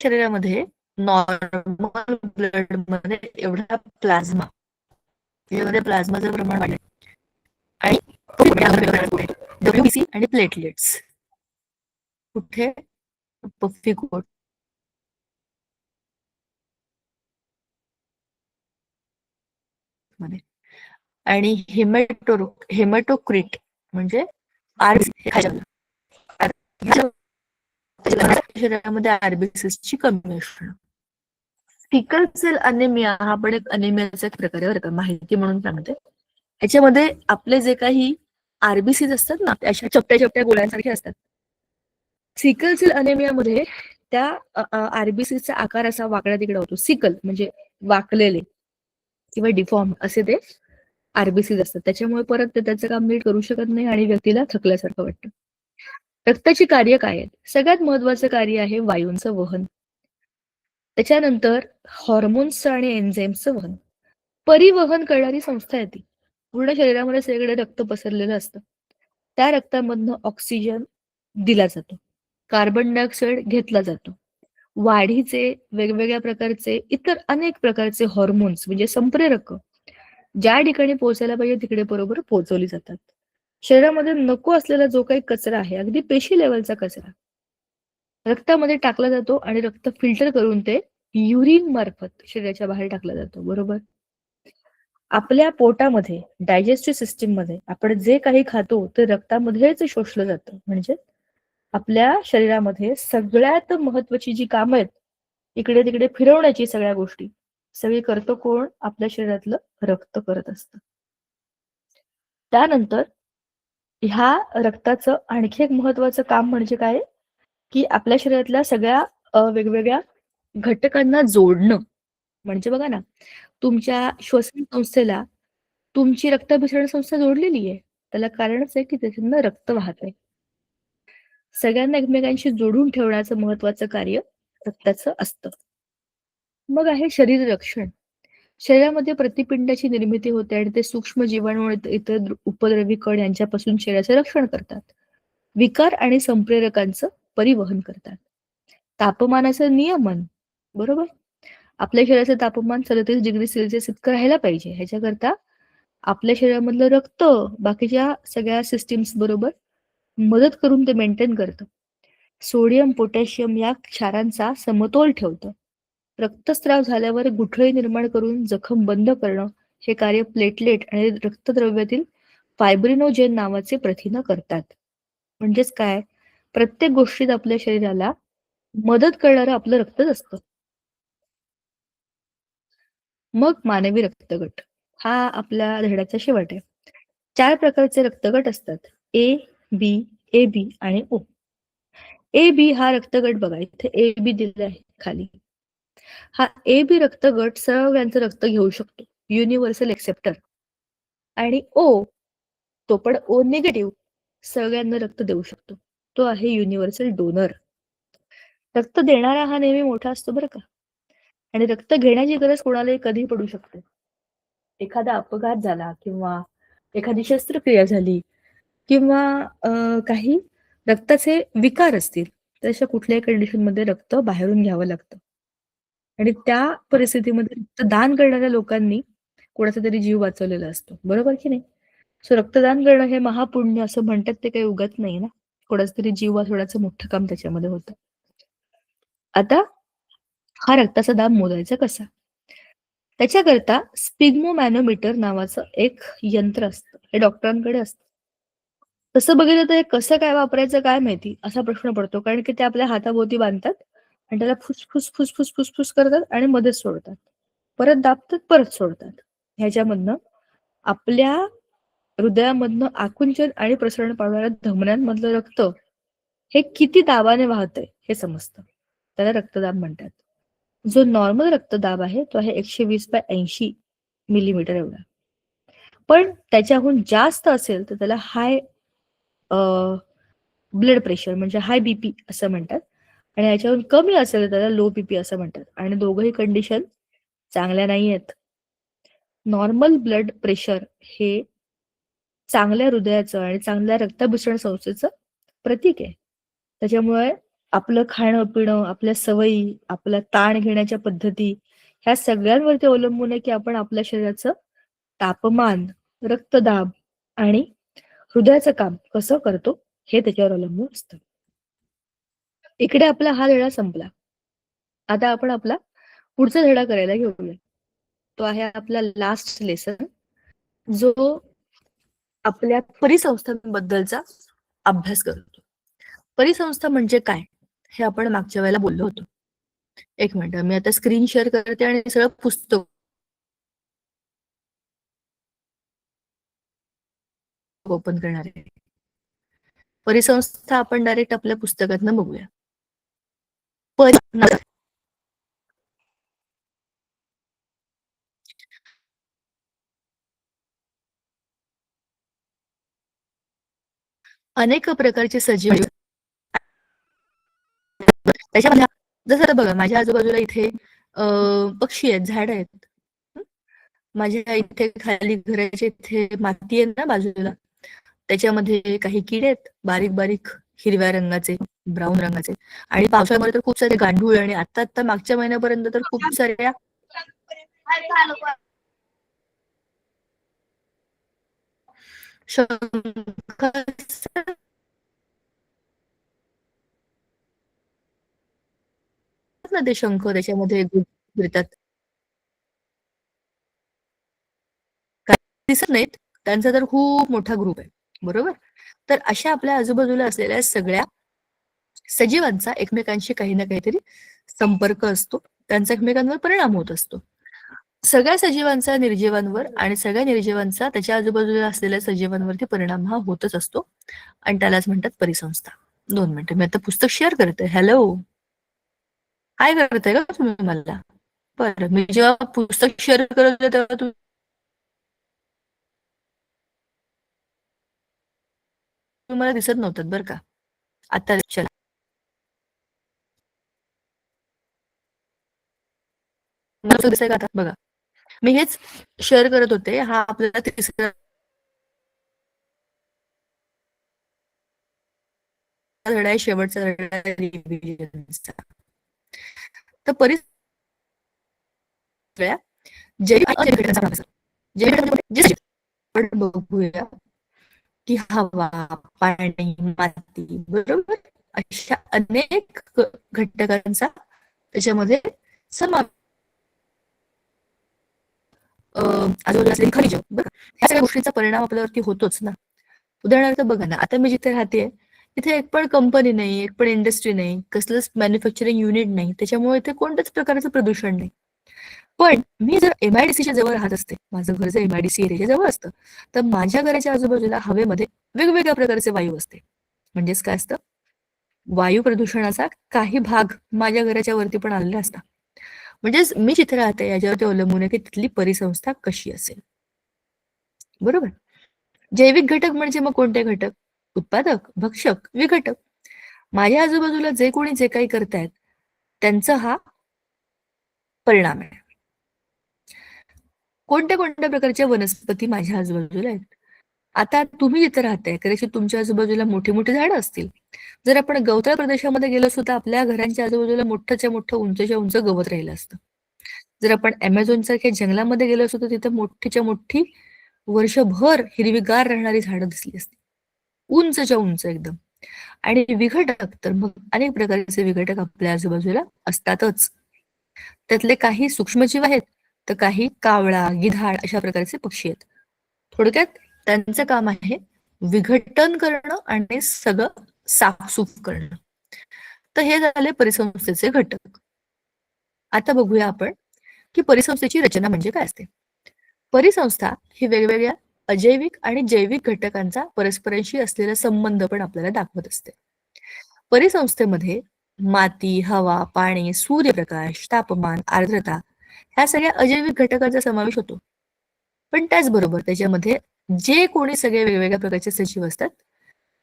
शरीरामध्ये नॉर्मल ब्लडमध्ये एवढा प्लाझ्मा त्याच्यामध्ये प्लाझ्माचं प्रमाण वाढलंय आणि डब्ल्यूबीसी आणि प्लेटलेट्स कुठे पफ्फी कोट मध्ये आणि हेमॅटोक्रिट म्हणजे शरीरामध्ये आरबीसीसची कमी असणं. सिकल सेल अनेमिया हा पण एक अनेमियाचा एक प्रकार आहे बरं का, माहिती म्हणून सांगते. ह्याच्यामध्ये आपले जे काही आरबीसीज असतात ना, त्या अशा चपट्या चपट्या गोळ्यांसारखे असतात. सिकल सेल अनेमियामध्ये त्या आरबीसीचा आकार असा वाकडा तिकडा होतो. सिकल म्हणजे वाकलेले किंवा डिफॉर्म असे ते आरबीसीज असतात. त्याच्यामुळे परत ते त्याचं काम नीट करू शकत नाही आणि व्यक्तीला थकल्यासारखं वाटतं. रक्ताची कार्य काय आहेत? सगळ्यात महत्वाचं कार्य आहे वायूंचं वहन. त्याच्यानंतर हॉर्मोन्सचं आणि एन्झाईम्सचं वहन. परिवहन करणारी संस्था आहे ती. पूर्ण शरीरामध्ये सगळीकडे रक्त पसरलेलं असतं. त्या रक्तामधनं ऑक्सिजन दिला जातो. कार्बन डायऑक्साईड घेतला जातो. वाढीचे वेगवेगळ्या प्रकारचे इतर अनेक प्रकारचे हॉर्मोन्स म्हणजे संप्रेरक ज्या ठिकाणी पोहोचायला पाहिजे तिकडे बरोबर पोहोचवली जातात. शरीरामध्ये नको असलेला जो काही कचरा आहे, अगदी पेशी लेवलचा कचरा रक्तामध्ये टाकला जातो आणि रक्त फिल्टर करून ते युरिन मार्फत शरीराच्या बाहेर टाकला जातो. बरोबर? आपल्या पोटामध्ये डायजेस्टिव्ह सिस्टीम मध्ये आपण जे काही खातो ते रक्तामध्येच शोषलं जातं. म्हणजे आपल्या शरीरामध्ये सगळ्यात महत्वाची जी कामं आहेत इकडे तिकडे फिरवण्याची सगळ्या गोष्टी सगळी करतो कोण? आपल्या शरीरातलं रक्त करत असतं. त्यानंतर ह्या रक्ताचं आणखी एक महत्वाचं काम म्हणजे काय? की आपल्या शरीरातल्या सगळ्या वेगवेगळ्या घटकांना जोडणं. म्हणजे बघा ना, तुमच्या श्वसन संस्थेला तुमची रक्ताभिसरण संस्था जोडलेली आहे. त्याला कारणच आहे की त्याच्यातनं रक्त वाहतंय. सगळ्यांना एकमेकांशी जोडून ठेवण्याचं महत्वाचं कार्य रक्ताचं असतं. मग आहे शरीर रक्षण. शरीरामध्ये प्रतिपिंडाची निर्मिती होते आणि ते सूक्ष्म जीवाणू आणि इतर उपद्रवी कण यांच्यापासून शरीराचे रक्षण करतात. विकार आणि संप्रेरकांचं परिवहन करतात. तापमानाचं नियमन, बरोबर? आपल्या शरीराचं तापमान 37 डिग्री सेल्सिअस इतकं राहायला पाहिजे. ह्याच्याकरता आपल्या शरीरामधलं रक्त बाकीच्या सगळ्या सिस्टीम्स बरोबर मदत करून ते मेंटेन करतं. सोडियम, पोटॅशियम या क्षारांचा समतोल ठेवतं. रक्तस्राव झाल्यावर गुठळी निर्माण करून जखम बंद करणं हे कार्य प्लेटलेट आणि रक्तद्रव्यातील फायब्रिनोजेन नावाचे प्रथिनं करतात. म्हणजेच काय? प्रत्येक गोष्टीत आपल्या शरीराला मदत करणारं आपलं रक्तच असतं. मग मानवी रक्तगट हा आपल्या धड्याचा शेवट आहे. 4 प्रकारचे रक्तगट असतात. ए, बी, AB आणि O. AB हा रक्तगट बघा इथे AB दिलं आहे खाली. हा AB रक्तगट सगळ्यांचं रक्त घेऊ शकतो. Universal acceptor. आणि O तो पण O निगेटिव्ह सगळ्यांना रक्त देऊ शकतो. तो आहे युनिव्हर्सल डोनर. रक्त देणारा हा नेहमी मोठा असतो बरं का. आणि रक्त घेण्याची गरज कोणालाही कधी पडू शकते. एखादा अपघात झाला किंवा एखादी शस्त्रक्रिया झाली किंवा काही रक्ताचे विकार असतील, तर अशा कुठल्याही कंडिशनमध्ये रक्त बाहेरून घ्यावं लागतं. आणि त्या परिस्थितीमध्ये रक्तदान करणाऱ्या लोकांनी कोणाचा तरी जीव वाचवलेला असतो. बरोबर की नाही? सो रक्तदान करणं हे महापुण्य असं म्हणतात ते काही उगाच नाही ना. कोणाचा तरी जीव वाचवण्याचं मोठं काम त्याच्यामध्ये होतं. आता हा रक्ताचा दाब मोजायचा कसा? त्याच्याकरता स्पिग्मोमॅनोमीटर नावाचं एक यंत्र असतं. हे डॉक्टरांकडे असतं. तसं बघितलं तर हे कसं काय वापरायचं काय माहिती असा प्रश्न पडतो. कारण की ते आपल्या हाताभोवती बांधतात आणि त्याला फुसफुस, फुसफुस, फुसफुस करतात आणि मध्येच सोडतात. परत दाबतात, परत सोडतात. ह्याच्यामधनं आपल्या हृदयामधनं आकुंचन आणि प्रसरण पावणाऱ्या धमन्यांमधलं रक्त हे किती दाबाने वाहतंय हे समजतं. त्याला रक्तदाब म्हणतात. जो नॉर्मल रक्तदाब आहे तो आहे 120/80 मिलीमीटर एवढा. पण त्याच्याहून जास्त असेल तर त्याला हाय ब्लड प्रेशर म्हणजे हाय बीपी असं म्हणतात आणि याच्याहून कमी असेल तर त्याला लो बीपी असं म्हणतात आणि दोघंही कंडिशन चांगल्या नाही आहेत. नॉर्मल ब्लड प्रेशर हे चांगल्या हृदयाचं आणि चांगल्या रक्ताभिसरण संस्थेचं प्रतीक आहे. त्याच्यामुळे आपलं खाणं-पिणं, आपल्या सवयी, आपला ताण घेण्याच्या पद्धती ह्या सगळ्यांवरती अवलंबून आहे, की आपण आपल्या शरीराचं तापमान, रक्तदाब आणि हृदयाचं काम कसं करतो हे त्याच्यावर अवलंबून असतं. इकडे आपला हा धडा संपला. आता आपण आपला पुढचा धडा करायला घेऊया. तो आहे आपला लास्ट लेसन जो आपल्या परिसंस्थांबद्दलचा अभ्यास करतो. परिसंस्था म्हणजे काय? हे आपण मागच्या वेळेला बोललो होतो. एक मिनिट मी आता स्क्रीन शेअर करते आणि सगळं पुस्तक ओपन करणार आहे. परिसंस्था आपण डायरेक्ट आपल्या पुस्तकातनं बघूया. अनेक प्रकारचे सजीव त्याच्यामध्ये जसं आता बघा माझ्या आजूबाजूला इथे पक्षी आहेत, झाड आहेत. माझ्या इथे खाली घराच्या इथे माती आहे ना बाजूला, त्याच्यामध्ये काही किडे आहेत बारीक बारीक हिरव्या रंगाचे, ब्राऊन रंगाचे आणि पावसाळ्यामध्ये तर खूप सारे गांडूळ आणि आता मागच्या महिन्यापर्यंत तर खूप साऱ्या शंख ना ते शंख त्याच्यामध्ये फिरतात. दिसत नाहीत त्यांचा तर खूप मोठा ग्रुप आहे बरोबर. तर अशा आपल्या आजूबाजूला असलेल्या सगळ्या सजीवांचा एकमेकांशी काही ना काहीतरी संपर्क असतो. त्यांचा एकमेकांवर परिणाम होत असतो. सगळ्या सजीवांचा निर्जीवांवर आणि सगळ्या निर्जीवांचा त्याच्या आजूबाजूला असलेल्या सजीवांवरती परिणाम हा होतच असतो आणि त्यालाच म्हणतात परिसंस्था. 2 मिनिटं मी आता पुस्तक शेअर करते. हॅलो, काय करताय का तुम्ही मला? बरं, मी जेव्हा पुस्तक शेअर करत होते तेव्हा तुम्ही मला दिसत नव्हतात बरं का. आता चला मला दिसतंय का आता बघा. मी हेच शेअर करत होते. हा आपल्याला तिसरा धडा आहे, शेवटचा धडा आहे रिव्हिजनचा. तर बरीच वेळा जैविक आणि अजैविक घटकांचा अभ्यास. जैविक घटक म्हणजे जे आपण बघूया की हवा, पाणी, माती, बरोबर, अशा अनेक घटकांचा त्याच्यामध्ये समावेश, आजूबाजूला असलेली खनिज, बरं, ह्या सगळ्या गोष्टींचा परिणाम आपल्यावरती होतोच ना. उदाहरणार्थ बघा ना, आता मी जिथे राहते तिथे एक पण कंपनी नाही, एक पण इंडस्ट्री नाही, कसलंच मॅन्युफॅक्चरिंग युनिट नाही, त्याच्यामुळे इथे कोणत्याच प्रकारचं प्रदूषण नाही. पण मी जर एमआयडीसीच्या जवळ राहत असते, माझं घर जर एमआयडीसी एरियाच्या जवळ असतं, तर माझ्या घराच्या आजूबाजूला हवेमध्ये वेगवेगळ्या प्रकारचे वायू असते. म्हणजेच काय असतं, वायू प्रदूषणाचा काही भाग माझ्या घराच्या वरती पण आलेला असता. म्हणजेच मी जिथे राहते याच्यावरती अवलंबून आहे की तिथली परिसंस्था कशी असेल. बरोबर. जैविक घटक म्हणजे मग कोणते घटक? उत्पादक, भक्षक, विघटक. माझ्या आजूबाजूला जे कोणी जे काही करतायत त्यांचा हा परिणाम आहे. कोणत्या कोणत्या प्रकारच्या वनस्पती माझ्या आजूबाजूला आहेत. आता तुम्ही जिथे राहताय कदाचित तुमच्या आजूबाजूला मोठी मोठी झाडं असतील. जर आपण गवताळ प्रदेशामध्ये गेलो असतो तर आपल्या घरांच्या आजूबाजूला मोठ्याच्या मोठं उंचच्या उंच गवत राहिलं असतं. जर आपण अमेझॉन सारख्या जंगलामध्ये गेलो असतो तर तिथे मोठीच्या मोठी वर्षभर हिरवीगार राहणारी झाडं दिसली असती. उंचच्या उंच एकदम. आणि विघटक तर मग अनेक प्रकारचे विघटक आपल्या आजूबाजूला असतातच. त्यातले काही सूक्ष्मजीव आहेत, तर काही कावळा, गिधाड अशा प्रकारचे पक्षी आहेत. थोडक्यात त्यांचं काम आहे विघटन करणं आणि सगळं साफसूफ करणं. तर हे झाले परिसंस्थेचे घटक. आता बघूया आपण की परिसंस्थेची रचना म्हणजे काय असते. परिसंस्था ही वेगवेगळ्या अजैविक आणि जैविक घटकांचा परस्परांशी असलेला संबंध पण आपल्याला दाखवत असते. परिसंस्थेमध्ये माती, हवा, पाणी, सूर्यप्रकाश, तापमान, आर्द्रता ह्या सगळ्या अजैविक घटकांचा समावेश होतो. पण त्याचबरोबर त्याच्यामध्ये जे कोणी सगळे वेगवेगळ्या प्रकारचे सजीव असतात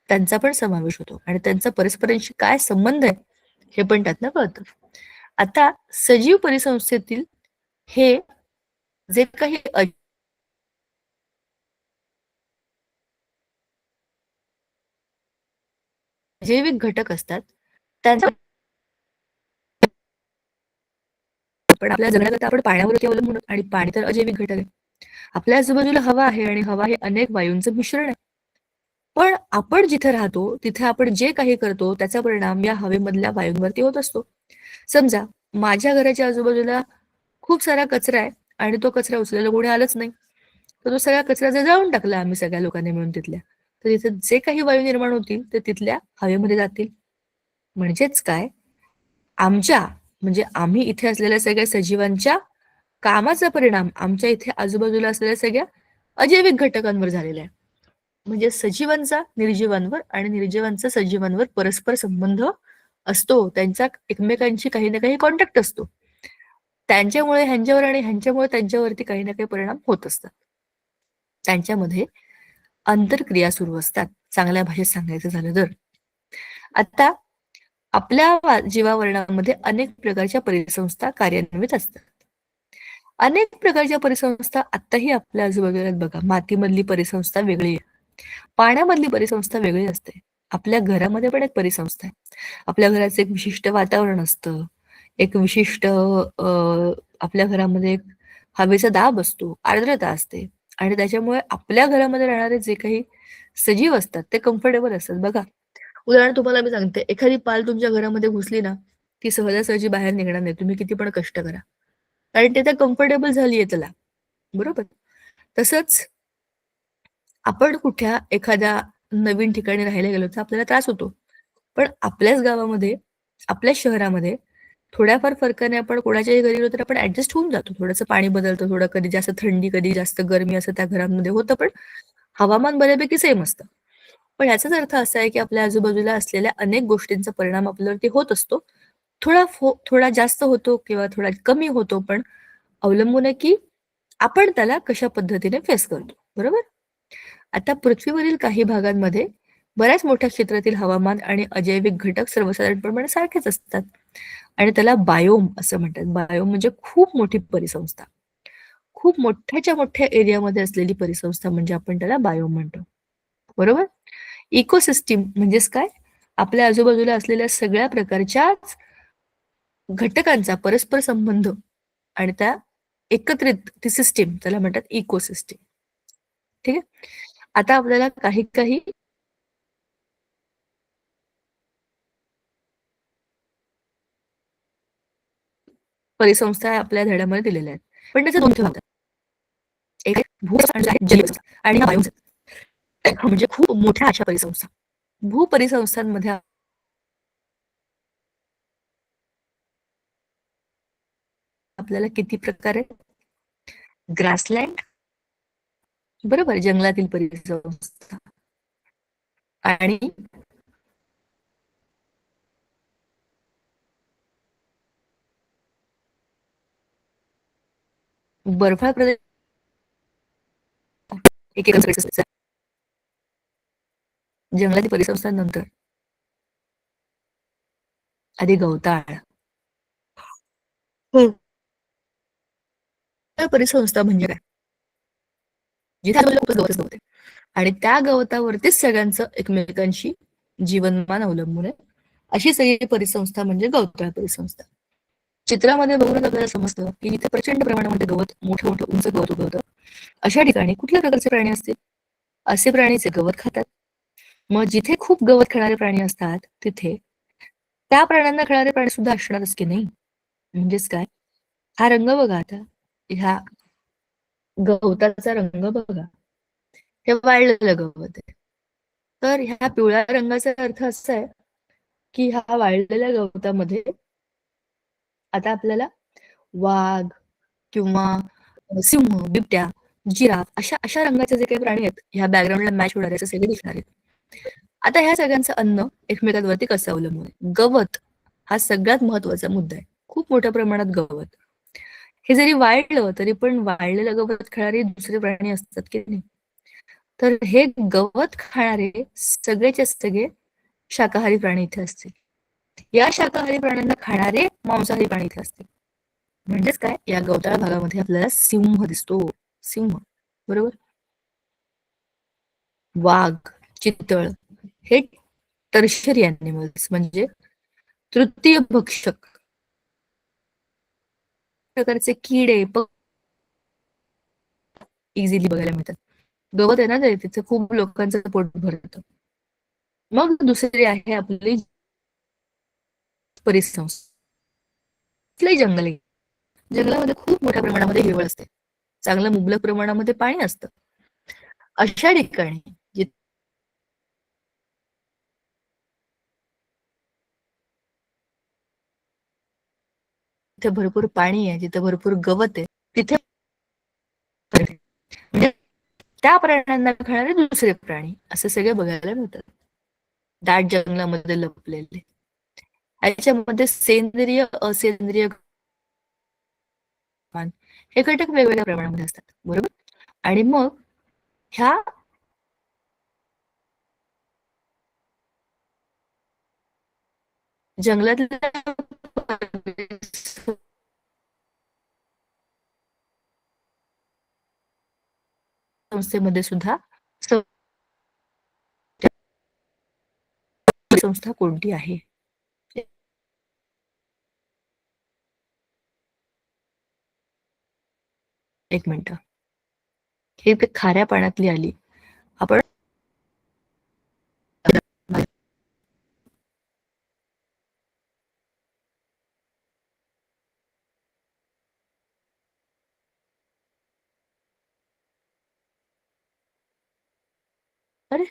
त्यांचा पण समावेश होतो आणि त्यांचा परस्परांशी काय संबंध आहे हे पण त्यातनं कळतं. आता सजीव परिसंस्थेतील हे जे काही अजैविक घटक असतात त्यांचा पण आपल्या जगण्याकरता आपण पाण्यावरती अवलंबून आणि पाणी तर अजैविक घटक आहे. आपल्या आजूबाजूला हवा आहे आणि हवा हे अनेक वायूंचं मिश्रण आहे. पण आपण जिथे राहतो तिथे आपण जे काही करतो त्याचा परिणाम या हवेमधल्या वायूंवरती होत असतो. समजा माझ्या घराच्या आजूबाजूला खूप सारा कचरा आहे आणि तो कचरा उचलायला कोणी आलंच नाही. तर तो सगळा कचरा जर जाळून टाकला आम्ही सगळ्या लोकांनी मिळून तिथल्या, तर तिथे जे काही वायू निर्माण होतील ते तिथल्या हवेमध्ये जातील. म्हणजेच काय, आमच्या म्हणजे आम्ही इथे असलेल्या सगळ्या सजीवांच्या कामाचा परिणाम आमच्या इथे आजूबाजूला असलेल्या सगळ्या अजैविक घटकांवर झालेला आहे. म्हणजे सजीवांचा निर्जीवांवर आणि निर्जीवांचा सजीवांवर परस्पर संबंध असतो. त्यांचा एकमेकांशी काही ना काही कॉन्टॅक्ट असतो. त्यांच्यामुळे ह्यांच्यावर आणि ह्यांच्यामुळे त्यांच्यावरती काही ना काही परिणाम होत असतात. त्यांच्यामध्ये आंतरक्रिया सुरू असतात, चांगल्या भाषेत सांगायचं झालं तर. आता आपल्या जीवावरणामध्ये अनेक प्रकारच्या परिसंस्था कार्यान्वित असतात. अनेक प्रकारच्या परिसंस्था आत्ताही आपल्या आजूबाजूला आहेत बघा. मातीमधली परिसंस्था वेगळी आहे. पाण्यामधली परिसंस्था वेगळी असते. आपल्या घरामध्ये पण एक परिसंस्था आहे. आपल्या घराचं एक विशिष्ट वातावरण असतं. एक विशिष्ट आपल्या घरामध्ये एक हवेचा दाब असतो, आर्द्रता असते आणि त्याच्यामुळे आपल्या घरामध्ये राहणारे जे काही सजीव असतात ते कम्फर्टेबल असतात. बघा, उदाहरण तुम्हाला मी सांगते, एखादी पाल तुमच्या घरामध्ये घुसली ना, ती सहजासहजी बाहेर निघणार नाही. तुम्ही किती पण कष्ट करा. कारण ती आता कम्फर्टेबल झालीये त्याला. बरोबर? तसंच आपण कुठल्या एखाद्या नवीन ठिकाणी राहायला गेलो तर आपल्याला त्रास होतो. पण आपल्याच गावामध्ये, आपल्याच शहरामध्ये थोड्याफार फरकाने आपण कोणाच्याही घरी गेलो तर आपण ॲडजस्ट होऊन जातो. थोडंसं पाणी बदलतं, थोडं कधी जास्त थंडी, कधी जास्त गरमी असं त्या घरांमध्ये होतं, पण हवामान बऱ्यापैकी सेम असतं. पण याचाच अर्थ असा आहे की आपल्या आजूबाजूला असलेल्या अनेक गोष्टींचा परिणाम आपल्यावरती होत असतो. थोडा जास्त होतो किंवा थोडा कमी होतो, पण अवलंबून आहे की आपण त्याला कशा पद्धतीने फेस करतो. बरोबर? आता पृथ्वीवरील काही भागांमध्ये बऱ्याच मोठ्या क्षेत्रातील हवामान आणि अजैविक घटक सर्वसाधारणपणे सारखेच असतात आणि त्याला बायोम असं म्हणतात. बायोम म्हणजे खूप मोठी परिसंस्था. खूप मोठ्याच्या मोठ्या एरियामध्ये असलेली परिसंस्था म्हणजे आपण त्याला बायोम म्हणतो. बरोबर? इकोसिस्टम म्हणजेच काय? आपल्या आजूबाजूला असलेल्या सगळ्या प्रकारच्याच घटकांचा परस्पर संबंध आणि त्या एकत्रित ती सिस्टीम त्याला म्हणतात इकोसिस्टम. ठीक आहे? आता आपल्याला काही काही परिसंस्था आपल्या धड्यामध्ये दिलेल्या आहेत. पण त्याचे 2 भाग. एक आहे भूपरिसंस्था आणि जलपरिसंस्था आणि ह्या बायोम्स आहेत. म्हणजे खूप मोठ्या अशा परिसंस्था. भूपरिसंस्थांमध्ये आपल्याला किती प्रकार आहेत? ग्रासलँड, बरोबर, जंगलातील परिसंस्था आणि बर्फाळ प्रदेश एक परिसंस्था. जंगलातील परिसंस्थांनंतर आधी गवताळ. हो. त्या परिसंस्था म्हणजे काय? जिथे आजूबाजूला फक्त गवतच गवत आहे. आणि त्या गवतावरतीच सगळ्यांचं एकमेकांशी जीवनमान अवलंबून आहे. अशी सगळी परिसंस्था म्हणजे गवताळ परिसंस्था. चित्रामध्ये बघूनच आपल्याला समजतं की इथे प्रचंड प्रमाणामध्ये गवत, मोठं मोठं उंच गवत उगवतं. अशा ठिकाणी कुठल्या प्रकारचे प्राणी असतील? असे प्राणी जे गवत खातात. मग जिथे खूप गवत खाणारे प्राणी असतात तिथे त्या प्राण्यांना खाणारे प्राणी सुद्धा असणारच की नाही. म्हणजेच काय? हा रंग बघा आता. ह्या गवताचा रंग बघा. हे वाळलेलं गवत आहे. तर ह्या पिवळ्या रंगाचा अर्थ असा आहे की ह्या वाळलेल्या गवतामध्ये आता आपल्याला वाघ किंवा सिंह, बिबट्या, जिराफ अशा अशा रंगाचे जे काही प्राणी आहेत, ह्या बॅकग्राऊंडला मॅच होणारे असे सगळे दिसणार आहेत. आता ह्या सगळ्यांचं अन्न एकमेकांवरती कसं अवलंबून आहे? गवत हा सगळ्यात महत्वाचा मुद्दा आहे. खूप मोठ्या प्रमाणात गवत. हे जरी वाळलं तरी पण वाळलेलं गवत खाणारे दुसरे प्राणी असतात की नाही? तर हे गवत खाणारे सगळेच्या सगळे शाकाहारी प्राणी इथे असतील. या शाकाहारी प्राण्यांना खाणारे मांसाहारी प्राणी इथे असतील. म्हणजेच काय? या गवताळ भागामध्ये आपल्याला सिंह दिसतो. सिंह. बरोबर? वाघ, चितळ हे टर्शरी अॅनिमल्स म्हणजे तृतीय भक्षक प्रकारचे किडे इझिली बघायला मिळतात. गवत आहे ना ते, तिथे खूप लोकांचं पोट भरतं. मग दुसरी आहे आपली परिसंस्था. कुठलंही जंगल आहे. जंगलामध्ये खूप मोठ्या प्रमाणामध्ये हिरवळ असते. चांगलं मुबलक प्रमाणामध्ये पाणी असतं. अशा ठिकाणी जिथे भरपूर पाणी आहे, जिथे भरपूर गवत आहे, तिथे म्हणजे त्या प्राण्यांना खाणारे दुसरे प्राणी असे सगळे बघायला मिळतात. दाट जंगलामध्ये लपलेले. याच्यामध्ये सेंद्रिय, असेंद्रिय घटक हे घटक वेगवेगळ्या प्रमाणामध्ये असतात. बरोबर? आणि मग ह्या जंगलातल्या संस्थेमध्ये सुद्धा संस्था कोणती आहे? एक मिनिट. हे ते खाऱ्या पाण्यातली आली. आपण अरे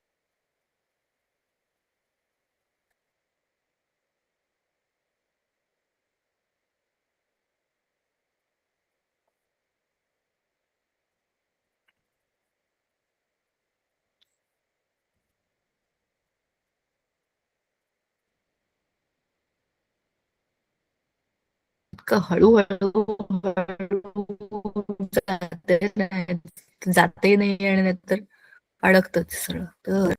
इतकं हळूहळू जाते नाही आणि नंतर अडकतच सगळं. तर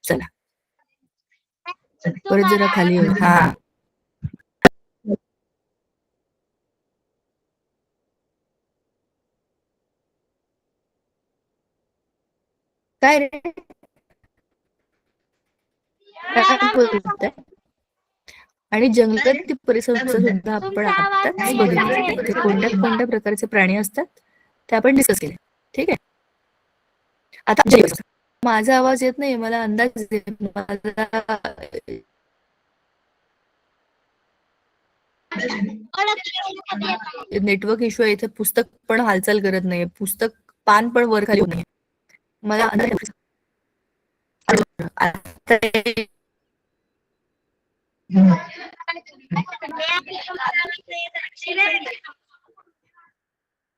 चला परत जरा खाली येऊ. हा काय रे काय बोलताय? आणि जंगलातील परिसंस्था सुद्धा आपण आताच बघितलं. ते कोणत्या कोणत्या प्रकारचे प्राणी असतात ते आपण डिस्कस केले. ठीक आहे. आता माझा आवाज येत नाही, मला अंदाज मला नेटवर्क इश्यू आहे इथे. पुस्तक पण हालचाल करत नाहीये, पुस्तक पान पण वर खाली होत नाहीये. मला अंदाज आता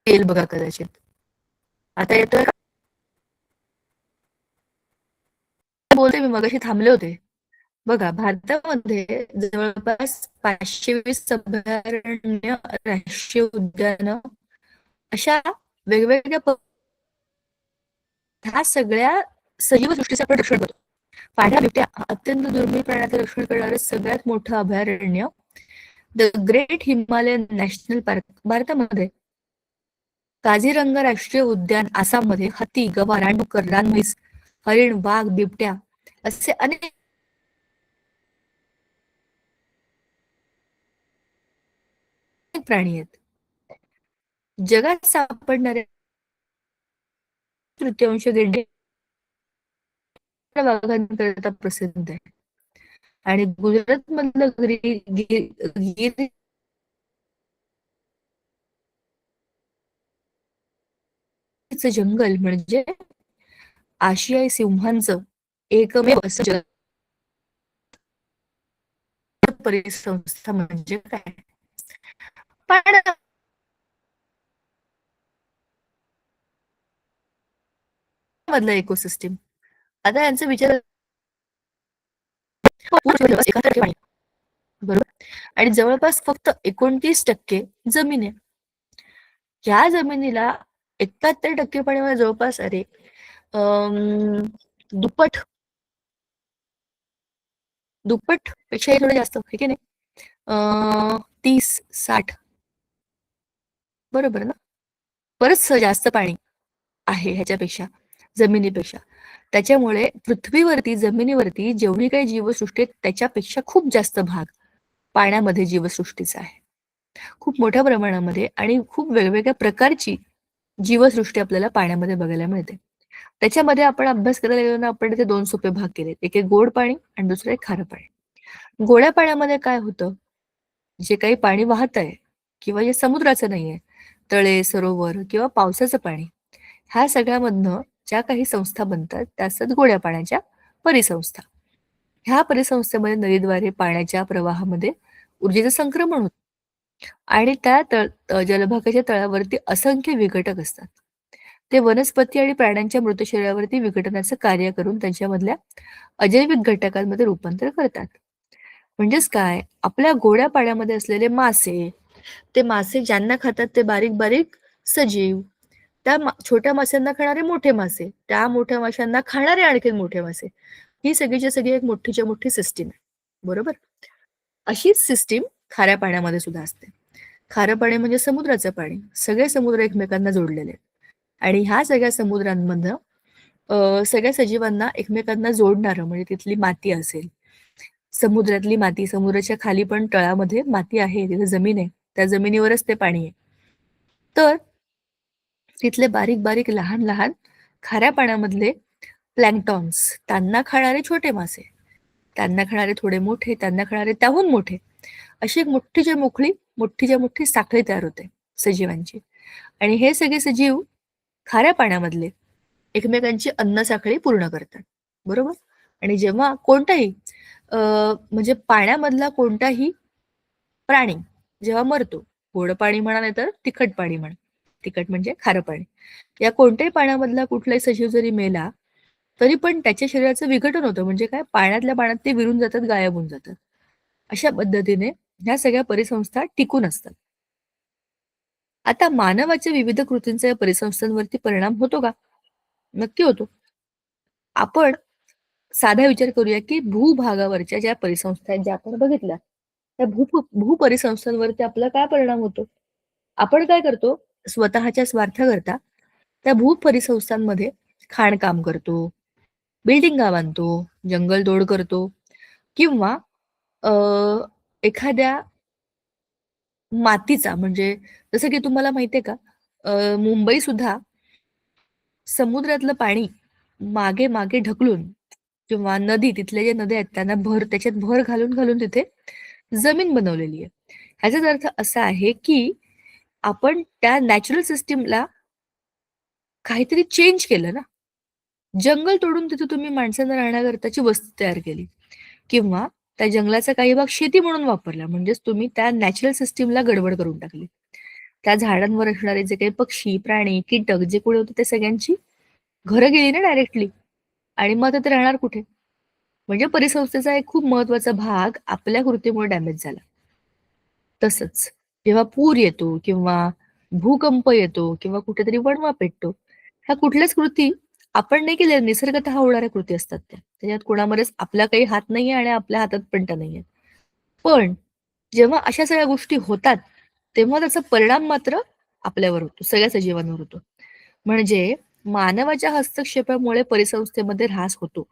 येईल बघा कदाचित. आता येतोय का? बोलते मी, मगाशी थांबले होते. बघा, भारतामध्ये जवळपास 520 अभयारण्य, राष्ट्रीय उद्यान अशा वेगवेगळ्या ह्या सगळ्या सजीव सृष्टीचं आपण रक्षण करतो. पांढऱ्या बिबट्या हा अत्यंत दुर्मिळ प्राण्याचं रक्षण करणारं सगळ्यात मोठं अभयारण्य the great Himalayan national park भारतामध्ये. काझीरंगा राष्ट्रीय उद्यान आसाममध्ये हत्ती, गवा, रानडुक्कर, रानम्हैस, हरिण, वाघ, बिबट्या असे अनेक प्राणी आहेत. जगात सापडणारे तृतीयांश गेंडे वाघांकरिता प्रसिद्ध आहे. आणि गुजरात मधलं गीर जंगल म्हणजे आशियाई सिंहांचं एकमेव असं परिसंस्था म्हणजे काय? पण मधलं इकोसिस्टीम आता यांचा विचार बरोबर. आणि जवळपास फक्त 29% जमीन आहे. या जमिनीला 71% पाणी जवळपास अरे दुप्पट दुप्पट पेक्षाही थोडं जास्त आहे की नाही. 30-60 बरोबर ना. बरंच जास्त पाणी आहे ह्याच्यापेक्षा, जमिनीपेक्षा. त्याच्यामुळे पृथ्वीवरती, जमिनीवरती जेवढी काही जीवसृष्टी आहे त्याच्यापेक्षा खूप जास्त भाग पाण्यामध्ये जीवसृष्टीचा आहे. खूप मोठ्या प्रमाणामध्ये आणि खूप वेगवेगळ्या प्रकारची जीवसृष्टी आपल्याला पाण्यामध्ये बघायला मिळते. त्याच्यामध्ये आपण अभ्यास करायला गेलो ना, आपण ते 2 सोपे भाग केलेत. एक आहे गोड पाणी आणि दुसरं आहे खारं पाणी. गोड्या पाण्यामध्ये काय होतं? जे काही पाणी वाहत आहे किंवा जे समुद्राचं नाहीये, तळे, सरोवर किंवा पावसाचं पाणी, ह्या सगळ्यामधनं ज्या काही संस्था बनतात त्या असतात गोड्या पाण्याच्या परिसंस्था. ह्या परिसंस्थेमध्ये नदीद्वारे पाण्याच्या प्रवाहामध्ये ऊर्जेचं संक्रमण होतं आणि त्या जलभागाच्या तळावरती असंख्य विघटक असतात. ते वनस्पती आणि प्राण्यांच्या मृत शरीरावरती विघटनाचं कार्य करून त्यांच्यामधल्या अजैविक घटकांमध्ये रूपांतर करतात. म्हणजेच काय? आपल्या गोड्या पाण्यामध्ये असलेले मासे, ते मासे ज्यांना खातात ते बारीक बारीक सजीव, त्या छोट्या माशांना खाणारे मोठे मासे, त्या मोठ्या माशांना खाणारे आणखीन मोठे मासे, ही सगळीच्या सगळी एक मोठीच्या मोठी सिस्टीम आहे. बरोबर. अशीच सिस्टीम खाऱ्या पाण्यामध्ये सुद्धा असते. खारं पाणी म्हणजे समुद्राचं पाणी. सगळे समुद्र एकमेकांना जोडलेले आहेत आणि ह्या सगळ्या समुद्रांमधनं सगळ्या सजीवांना एकमेकांना जोडणारं म्हणजे तिथली माती असेल, समुद्रातली माती, समुद्राच्या खाली पण तळामध्ये माती आहे, तिथे जमीन आहे, त्या जमिनीवरच ते पाणी आहे. तर तिथले बारीक बारीक लहान लहान खाऱ्या पाण्यामधले प्लॅन्क्टॉन्स, त्यांना खाणारे छोटे मासे, त्यांना खाणारे थोडे मोठे, त्यांना खाणारे त्याहून मोठे, अशी एक मोठीच्या मोठी साखळी तयार होते सजीवांची. आणि हे सगळे सजीव खाऱ्या पाण्यामधले एकमेकांची अन्न साखळी पूर्ण करतात. बरोबर. आणि जेव्हा कोणताही म्हणजे पाण्यामधला कोणताही प्राणी जेव्हा मरतो, गोड पाणी म्हणा नाही तर तिखट पाणी म्हणा, तिखट म्हणजे खारं पाणी, या कोणत्याही पाण्यामधला कुठलाही सजीव जरी मेला तरी पण त्याच्या शरीराचं विघटन होतं. म्हणजे काय? पाण्यातल्या पाण्यात ते विरून जातात, गायब होऊन जातात. अशा पद्धतीने ह्या सगळ्या परिसंस्था टिकून असतात. आता मानवाच्या विविध कृतींचा या परिसंस्थांवरती परिणाम होतो का? नक्की होतो. आपण साधा विचार करूया की भूभागावरच्या ज्या परिसंस्था आहेत ज्या आपण बघितल्या, त्या भूपरिसंस्थांवरती आपला काय परिणाम होतो? आपण काय करतो? स्वतःच्या स्वार्थाकरता त्या भूपरिसंस्थांमध्ये खाणकाम करतो, बिल्डिंगा बांधतो, जंगलतोड करतो किंवा अ, एखाद्या मातीचा म्हणजे जसं की तुम्हाला माहितीये का मुंबई सुद्धा समुद्रातलं पाणी मागे ढकलून किंवा नदी तिथल्या ज्या नद्या आहेत त्यांना त्याच्यात भर घालून घालून तिथे जमीन बनवलेली आहे. ह्याचाच अर्थ असा आहे की आपण त्या नॅचरल सिस्टीमला काहीतरी चेंज केलं ना. जंगल तोडून तिथे तुम्ही माणसांना राहण्याकरताची वस्ती तयार केली किंवा त्या जंगलाचा काही भाग शेती म्हणून वापरला म्हणजेच तुम्ही त्या नॅचरल सिस्टीमला गडबड करून टाकली. त्या झाडांवर असणारे जे काही पक्षी, प्राणी, कीटक जे कोणी होते ते सगळ्यांची घरं गेली ना डायरेक्टली आणि मग आता ते राहणार कुठे? म्हणजे परिसंस्थेचा एक खूप महत्वाचा भाग आपल्या कृतीमुळे डॅमेज झाला. तसंच जेव्हा पूर येतो किंवा भूकंप येतो किंवा कुठेतरी वणवा पेटतो, ह्या कुठल्याच कृती आपण नाही केल्या, निसर्गतः होणाऱ्या कृती असतात त्या. त्याच्यात कोणामध्येच आपला काही हात नाहीये आणि आपल्या हातात पण त्या नाहीयेत. पण जेव्हा अशा सगळ्या गोष्टी होतात, तेव्हा त्याचा परिणाम मात्र आपल्यावर होतो, सगळ्या सजीवांवर होतो. म्हणजे मानवाच्या हस्तक्षेपामुळे परिसंस्थेमध्ये ऱ्हास होतो.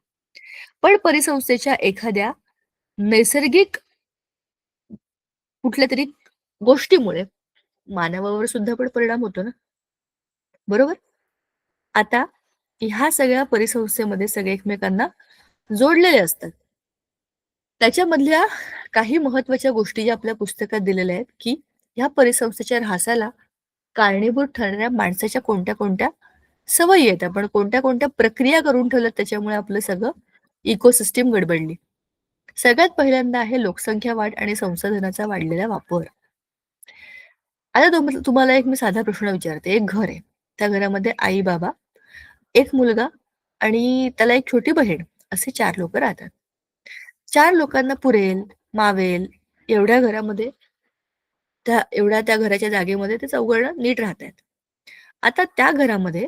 पण परिसंस्थेच्या एखाद्या नैसर्गिक कुठल्यातरी गोष्टीमुळे मानवावर सुद्धा पण परिणाम होतो ना, बरोबर? आता ह्या सगळ्या परिसंस्थेमध्ये सगळे एकमेकांना जोडलेले असतात. त्याच्यामधल्या काही महत्त्वाच्या गोष्टी ज्या आपल्या पुस्तकात दिलेल्या आहेत, की ह्या परिसंस्थेच्या ऱ्हासाला कारणीभूत ठरणाऱ्या माणसाच्या कोणत्या-कोणत्या सवयी आहेत. आपण कोणत्या-कोणत्या प्रक्रिया करून ठेवल्यात त्याच्यामुळे आपलं सगळं इकोसिस्टम गडबडली. सगळ्यात पहिल्यांदा आहे लोकसंख्या वाढ आणि संसाधनाचा वाढलेला वापर. आता तुम्हाला एक मी साधा प्रश्न विचारते. एक घर आहे. त्या घरामध्ये आई-बाबा, एक मुलगा आणि त्याला एक छोटी बहीण असे 4 लोकं राहतात. 4 लोकांना पुरेल, मावेल एवढ्या घरामध्ये त्या घराच्या जागेमध्ये ते चौघजण नीट राहतायत. आता त्या घरामध्ये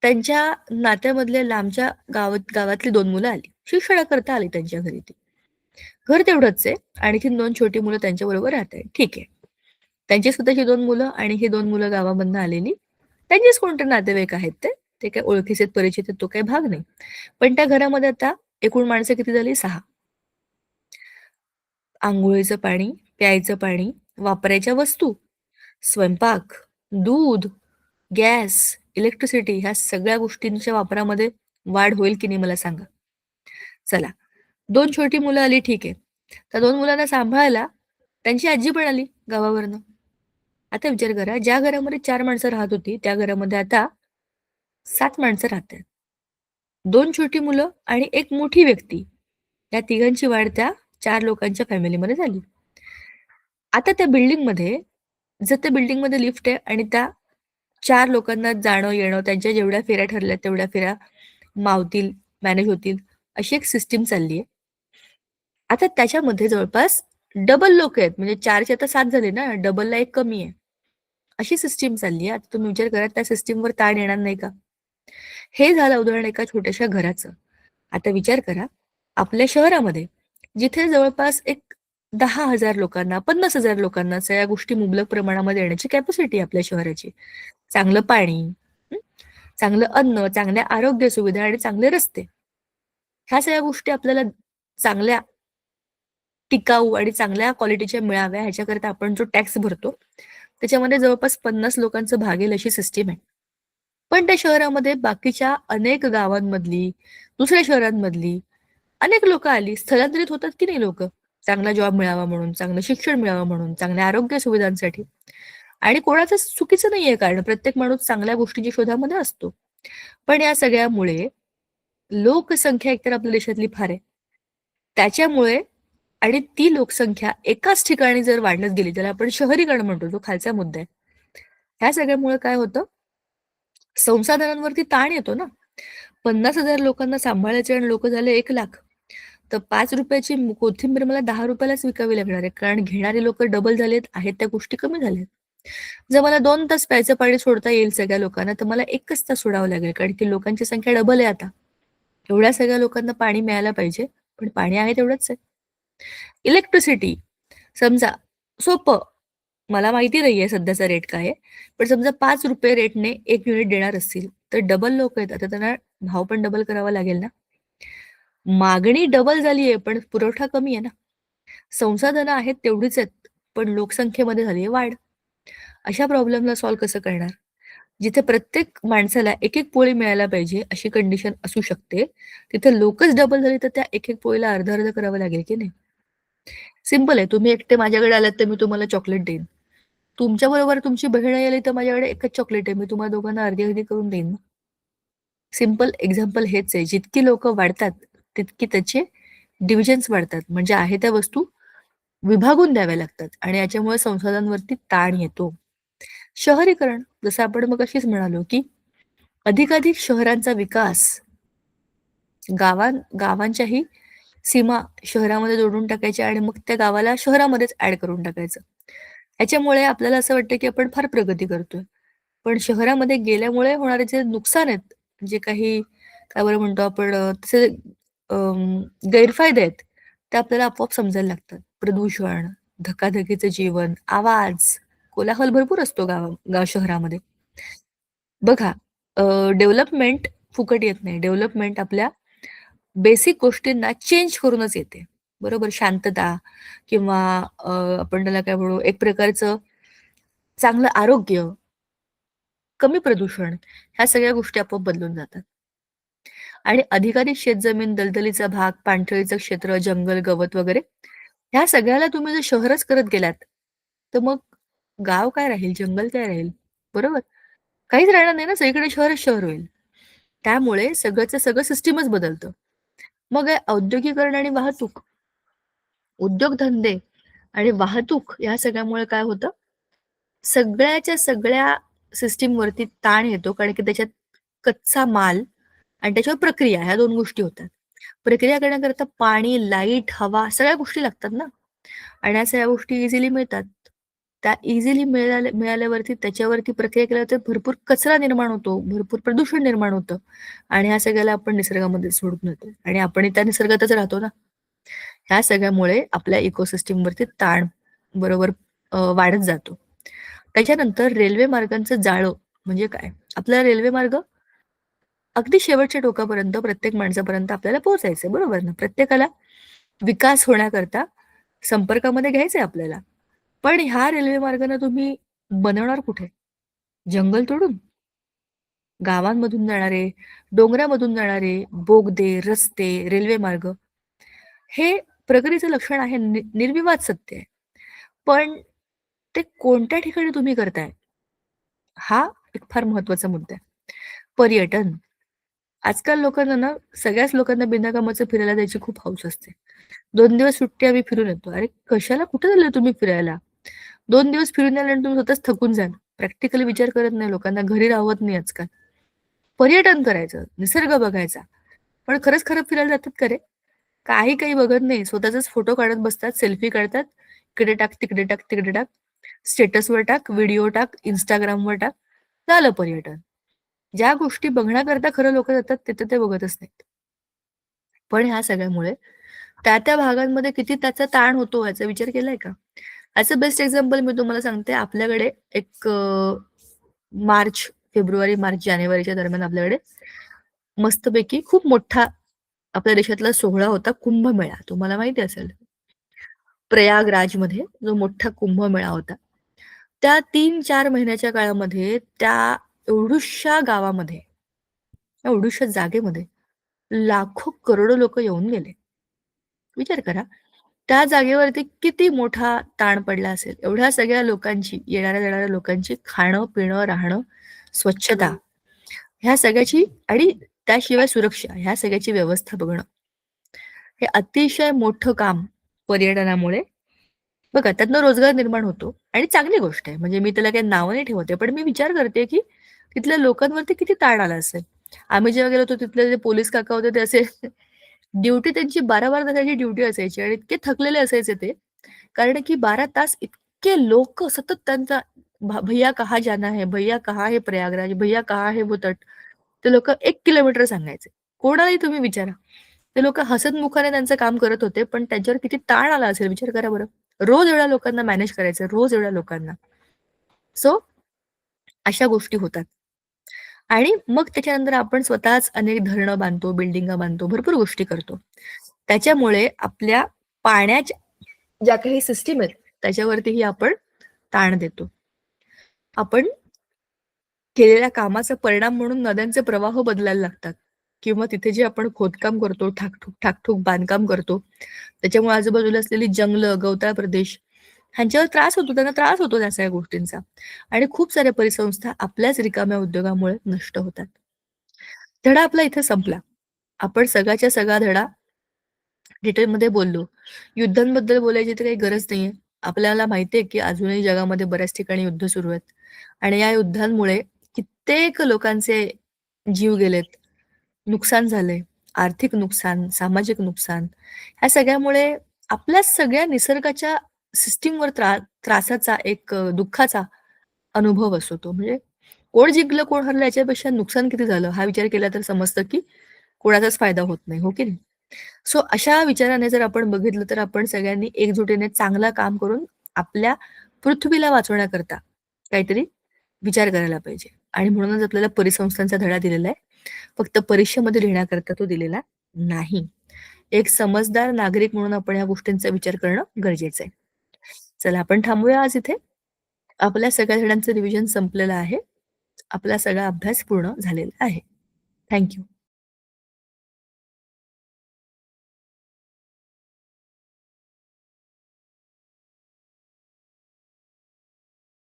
त्यांच्या नात्यामधल्या लांबच्या गावातली 2 मुलं आली. शिक्षणाकरता आली त्यांच्या घरी ती. घर तेवढंच आहे. आणखीन 2 छोटी मुलं त्यांच्याबरोबर राहतायत. ठीक आहे. त्यांची स्वतःची 2 मुलं आणि ही 2 मुलं गावामधनं आलेली. त्यांचेच कोणतरी नातेवाईक आहेत ते. ते काही ओळखीचे आहेत, परिचित आहेत तो काही भाग नाही. पण त्या घरामध्ये आता एकूण माणसं किती झाली? 6. अंघोळीचं पाणी, प्यायचं पाणी, वापरायच्या वस्तू, स्वयंपाक, दूध, गॅस, इलेक्ट्रिसिटी ह्या सगळ्या गोष्टींच्या वापरामध्ये वाढ होईल की नाही मला सांगा? चला, 2 छोटी मुलं आली ठीक आहे. त्या 2 मुलांना सांभाळायला त्यांची आजी पण आली गावावरनं. आता विचार करा, ज्या घरामध्ये 4 माणसं राहत होती, त्या घरामध्ये आता 7 माणसं राहतायत. 2 छोटी मुलं आणि 1 मोठी व्यक्ती. या तिघांची वाढ त्या 4 लोकांच्या फॅमिलीमध्ये झाली. आता त्या बिल्डिंगमध्ये जर त्या बिल्डिंगमध्ये लिफ्ट आहे आणि त्या 4 लोकांना जाणं-येणं, त्यांच्या जेवढ्या फेऱ्या ठरल्या तेवढ्या फेऱ्या मावतील, मॅनेज होतील, अशी एक सिस्टम चालली आहे. आता त्याच्यामध्ये जवळपास डबल लोकं आहेत. म्हणजे 4चे आता 7 झाले ना, डबलला 1 कमी आहे. अशी सिस्टम चालली आहे. आता तुम्ही विचार करा त्या सिस्टमवर ताण येणार नाही का? हे झालं उदाहरण एका छोट्याशा घराचं. आता विचार करा, आपल्या शहरामध्ये जिथे जवळपास एक 10,000 लोकांना, 50,000 लोकांना सगळ्या गोष्टी मुबलक प्रमाणामध्ये येण्याची कॅपॅसिटी आहे आपल्या शहराची. चांगलं पाणी, हं, चांगलं अन्न, चांगल्या आरोग्य सुविधा आणि चांगले रस्ते. ह्या सगळ्या गोष्टी आपल्याला चांगल्या टिकाऊ आणि चांगल्या क्वालिटीच्या मिळाव्या ह्याच्याकरता आपण जो टॅक्स भरतो, त्याच्यामध्ये जवळपास 50 लोकांचं भागेल अशी सिस्टीम आहे. पण त्या शहरामध्ये बाकीच्या अनेक गावांमधली, दुसऱ्या शहरांमधली अनेक लोकं आली. स्थलांतरित होतात की नाही लोकं? चांगला जॉब मिळावा म्हणून, चांगलं शिक्षण मिळावं म्हणून, चांगल्या आरोग्य सुविधांसाठी. आणि कोणाचंच चुकीचं नाहीये कारण प्रत्येक माणूस चांगल्या गोष्टींच्या शोधामध्ये असतो. पण या सगळ्यामुळे लोकसंख्या एकतर आपल्या देशातली फार आहे. त्याच्यामुळे आणि ती लोकसंख्या एकाच ठिकाणी जर वाढत गेली, त्याला आपण शहरीकरण म्हणतो, जो खालचा मुद्दा आहे. ह्या सगळ्यामुळे काय होतं? संसाधनांवरती ताण येतो ना. 50,000 लोकांना सांभाळायचे आणि लोकं झाले 1,00,000. तर ₹5 कोथिंबीर मला ₹10 विकावी लागणार आहे. कारण घेणारी लोकं डबल झालेत, आहेत त्या गोष्टी कमी झाल्यात. जर मला 2 तास प्यायचं पाणी सोडता येईल सगळ्या लोकांना, तर मला 1च तास सोडावं लागेल. कारण की लोकांची संख्या डबल आहे आता. एवढ्या सगळ्या लोकांना पाणी मिळायला पाहिजे, पण पाणी आहे तेवढंच आहे. इलेक्ट्रिसिटी समजा सोपं, मला माहिती नाहीये सध्याचा रेट काय आहे. पण समजा ₹5 रेटने 1 युनिट देणार असतील, तर डबल लोकं आहेत. आता त्यांना भाव पण डबल करावा लागेल ना. मागणी डबल झाली आहे, पण पुरवठा कमी आहे ना. संसाधनं आहेत तेवढीच आहेत, पण लोकसंख्येमध्ये झाली आहे वाढ. अशा प्रॉब्लेमला सॉल्व्ह कसं करणार? जिथे प्रत्येक माणसाला एक-एक पोळी मिळायला पाहिजे अशी कंडिशन असू शकते. तिथे लोकच डबल झाली, तर त्या एक-एक पोळीला अर्ध-अर्ध करावं लागेल की नाही? सिंपल आहे. तुम्ही एकटे माझ्याकडे आलात, तर मी तुम्हाला चॉकलेट देईन. तुमच्याबरोबर तुमची बहीण आली, तर माझ्याकडे एकच चॉकलेट आहे. मी तुम्हाला दोघांना अर्धी-अर्धी करून देईन ना. सिंपल एक्झाम्पल हेच आहे. जितकी लोकं वाढतात, तितकी त्याचे डिव्हिजन्स वाढतात. म्हणजे आहे त्या वस्तू विभागून द्याव्या लागतात आणि याच्यामुळे संसाधनांवरती ताण येतो. शहरीकरण, जसं आपण मगाशीच म्हणालो, की अधिकाधिक शहरांचा विकास, गावांच्याही सीमा शहरामध्ये जोडून टाकायच्या आणि मग त्या गावाला शहरामध्येच ॲड करून टाकायचं. ह्याच्यामुळे आपल्याला असं वाटतं, की आपण फार प्रगती करतोय. पण शहरामध्ये गेल्यामुळे होणारे जे नुकसान आहेत, जे काही काय बरं म्हणतो आपण त्याचे गैरफायदे आहेत, ते आपल्याला आपोआप समजायला लागतात. प्रदूषण, धकाधकीचं जीवन, आवाज, कोलाहल भरपूर असतो शहरामध्ये. बघा डेव्हलपमेंट फुकट येत नाही. डेव्हलपमेंट आपल्या बेसिक गोष्टींना चेंज करूनच येते. बरोबर? शांतता किंवा आपण त्याला काय म्हणू, एक प्रकारचं चांगलं आरोग्य, कमी प्रदूषण, ह्या सगळ्या गोष्टी आपोआप बदलून जातात. आणि अधिकाधिक शेतजमीन, दलदलीचा भाग, पाणथळीचं क्षेत्र, जंगल, गवत वगैरे ह्या सगळ्याला तुम्ही जर शहरच करत गेलात, तर मग गाव काय राहील, जंगल काय राहील, बरोबर? काहीच राहणार नाही ना, सगळीकडे शहरच शहर होईल. त्यामुळे सगळंच्या सगळं सिस्टमच बदलतं. मग हे औद्योगिकरण आणि वाहतूक, उद्योगधंदे आणि वाहतूक या सगळ्यामुळे काय होतं, सगळ्याच्या सगळ्या सिस्टमवरती ताण येतो. कारण की त्याच्यात कच्चा माल आणि त्याच्यावर प्रक्रिया ह्या 2 गोष्टी होतात. प्रक्रिया करण्याकरता पाणी, लाईट, हवा सगळ्या गोष्टी लागतात ना आणि या सगळ्या गोष्टी इझिली मिळतात. त्या इझिली मिळाल्यावरती त्याच्यावरती प्रक्रिया केल्यावर भरपूर कचरा निर्माण होतो, भरपूर प्रदूषण निर्माण होतं आणि ह्या सगळ्याला आपण निसर्गामध्ये सोडून देतो आणि आपणही त्या निसर्गातच राहतो ना. ह्या सगळ्यामुळे आपल्या इकोसिस्टमवरती ताण बरोबर वाढत जातो. त्याच्यानंतर रेल्वे मार्गांचं जाळं म्हणजे काय? आपला रेल्वे मार्ग अगदी शेवटच्या टोकापर्यंत प्रत्येक माणसापर्यंत आपल्याला पोहोचायचंय, बरोबर ना? प्रत्येकाला विकास होण्याकरता संपर्कामध्ये घ्यायचंय आपल्याला. पण ह्या रेल्वे मार्गाने तुम्ही बनवणार कुठे? जंगल तोडून? गावांमधून जाणारे, डोंगरामधून जाणारे बोगदे, रस्ते, रेल्वे मार्ग हे प्रगतीचं लक्षण आहे, निर्विवाद सत्य आहे. पण ते कोणत्या ठिकाणी तुम्ही करताय? हा एक फार महत्वाचा मुद्दा आहे. पर्यटन. आजकाल लोकांना ना, सगळ्याच लोकांना बिनकामाचं फिरायला जायची खूप हौस असते. 2 दिवस सुट्टी आम्ही फिरून येतो. अरे कशाला? कुठे चालले तुम्ही फिरायला? 2 दिवस फिरून आले आणि तुम्ही स्वतःच थकून जाल. प्रॅक्टिकली विचार करत नाही लोकांना घरी राहवत नाही आजकाल. पर्यटन करायचं, निसर्ग बघायचा. पण खरंच खरं फिरायला जातात का रे? काही बघत नाही. स्वतःचाच फोटो काढत बसतात, सेल्फी काढतात. इकडे टाक, तिकडे टाक, तिकडे टाक. स्टेटसवर टाक, व्हिडिओ टाक, Instagramवर टाक. झालं पर्यटन. ज्या गोष्टी बघण्याकरता खरं लोकं जातात तिथे ते बघतच नाहीत. पण ह्या सगळ्यामुळे त्या भागांमध्ये किती त्याचा ताण होतो याचा विचार केलाय का? ॲज अ बेस्ट एक्झाम्पल मी तुम्हाला सांगते. आपल्याकडे एक मार्च, फेब्रुवारी, मार्च, जानेवारीच्या दरम्यान आपल्याकडे मस्तपैकी खूप मोठा आपल्या देशातला सोहळा होता कुंभमेळा. तुम्हाला माहिती असेल. प्रयागराजमध्ये जो मोठा कुंभमेळा होता. त्या 3-4 महिन्याच्या काळामध्ये त्या एवढुशा गावामध्ये, एवढुशा जागेमध्ये लाखो, करोडो लोकं येऊन गेले. विचार करा. त्या जागेवरती किती मोठा ताण पडला असेल. एवढ्या सगळ्या लोकांची, येणाऱ्या-जाणाऱ्या लोकांची खाणं-पिणं, राहणं, स्वच्छता ह्या सगळ्याची आणि त्याशिवाय सुरक्षा ह्या सगळ्याची व्यवस्था बघणं. हे अतिशय मोठं काम पर्यटनामुळे बघा त्यातनं रोजगार निर्माण होतो आणि चांगली गोष्ट आहे. म्हणजे मी त्याला काही नावं नाही ठेवत आहे. पण मी विचार करते, की तिथल्या लोकांवरती किती ताण आला असेल. आम्ही जेव्हा गेलो होतो तिथले जे पोलीस काका होते ते असे ड्युटी त्यांची 12-12 तासाची ड्युटी असायची आणि इतके थकलेले असायचे ते. कारण की 12 तास इतके लोकं सतत त्यांचा भैय्या कहाँ जाना है? भैय्या कहाँ है प्रयागराज? भैय्या कहाँ है वो तट? ते लोकं 1 किलोमीटर सांगायचे. कोणालाही तुम्ही विचारा. ते लोकं हसतमुखाने त्यांचं काम करत होते, पण त्यांच्यावर किती ताण आला असेल विचार करा बरं. रोज एवढ्या लोकांना मॅनेज करायचं, रोज एवढ्या लोकांना. सो अशा गोष्टी होतात. आणि मग त्याच्यानंतर आपण स्वतःच अनेक धरणं बांधतो, बिल्डिंगा बांधतो, भरपूर गोष्टी करतो. त्याच्यामुळे आपल्या पाण्याच्या ज्या काही सिस्टम आहेत, त्याच्यावरतीही आपण ताण देतो. आपण केलेल्या कामाचा परिणाम म्हणून नद्यांचे प्रवाह बदलायला लागतात किंवा तिथे जे आपण खोदकाम करतो, ठाकठूक बांधकाम करतो, त्याच्यामुळे आजूबाजूला असलेली जंगलं, गवताळ प्रदेश ह्यांच्यावर त्रास होतो, त्यांना त्रास होतो त्या सगळ्या गोष्टींचा आणि खूप साऱ्या परिसंस्था आपल्याच रिकाम्या उद्योगामुळे नष्ट होतात. धडा आपला इथे संपला. आपण सगळ्याच्या सगळा धडा डिटेलमध्ये बोललो. युद्धांबद्दल बोलायची तर काही गरज नाहीये. आपल्याला माहिती आहे, की अजूनही जगामध्ये बऱ्याच ठिकाणी युद्ध सुरू आहेत आणि या युद्धांमुळे कित्येक लोकांचे जीव गेलेत, नुकसान झालंय, आर्थिक नुकसान, सामाजिक नुकसान. ह्या सगळ्यामुळे आपल्या सगळ्या निसर्गाच्या सिस्टमवर त्रासाचा एक दुःखाचा अनुभव असतो तो. म्हणजे कोण जिंकलं, कोण हरलं याच्यापेक्षा नुकसान किती झालं हा विचार केला तर समजतं, की कोणाचाच फायदा होत नाही. हो की नाही? सो अशा विचाराने जर आपण बघितलं तर आपण सगळ्यांनी एकजुटीने चांगलं काम करून आपल्या पृथ्वीला वाचवण्याकरता काहीतरी विचार करायला पाहिजे आणि म्हणूनच आपल्याला परिसंस्थांचा धडा दिलेला आहे. फक्त परीक्षेमध्ये लिहिण्याकरता तो दिलेला नाही. एक समजदार नागरिक म्हणून आपण या गोष्टींचा विचार करणं गरजेचं आहे. चला आपण थांबूया आज इथे. आपल्या सगळ्या धड्यांचं रिव्हिजन संपलेलं आहे. आपला सगळा अभ्यास पूर्ण झालेला आहे. थँक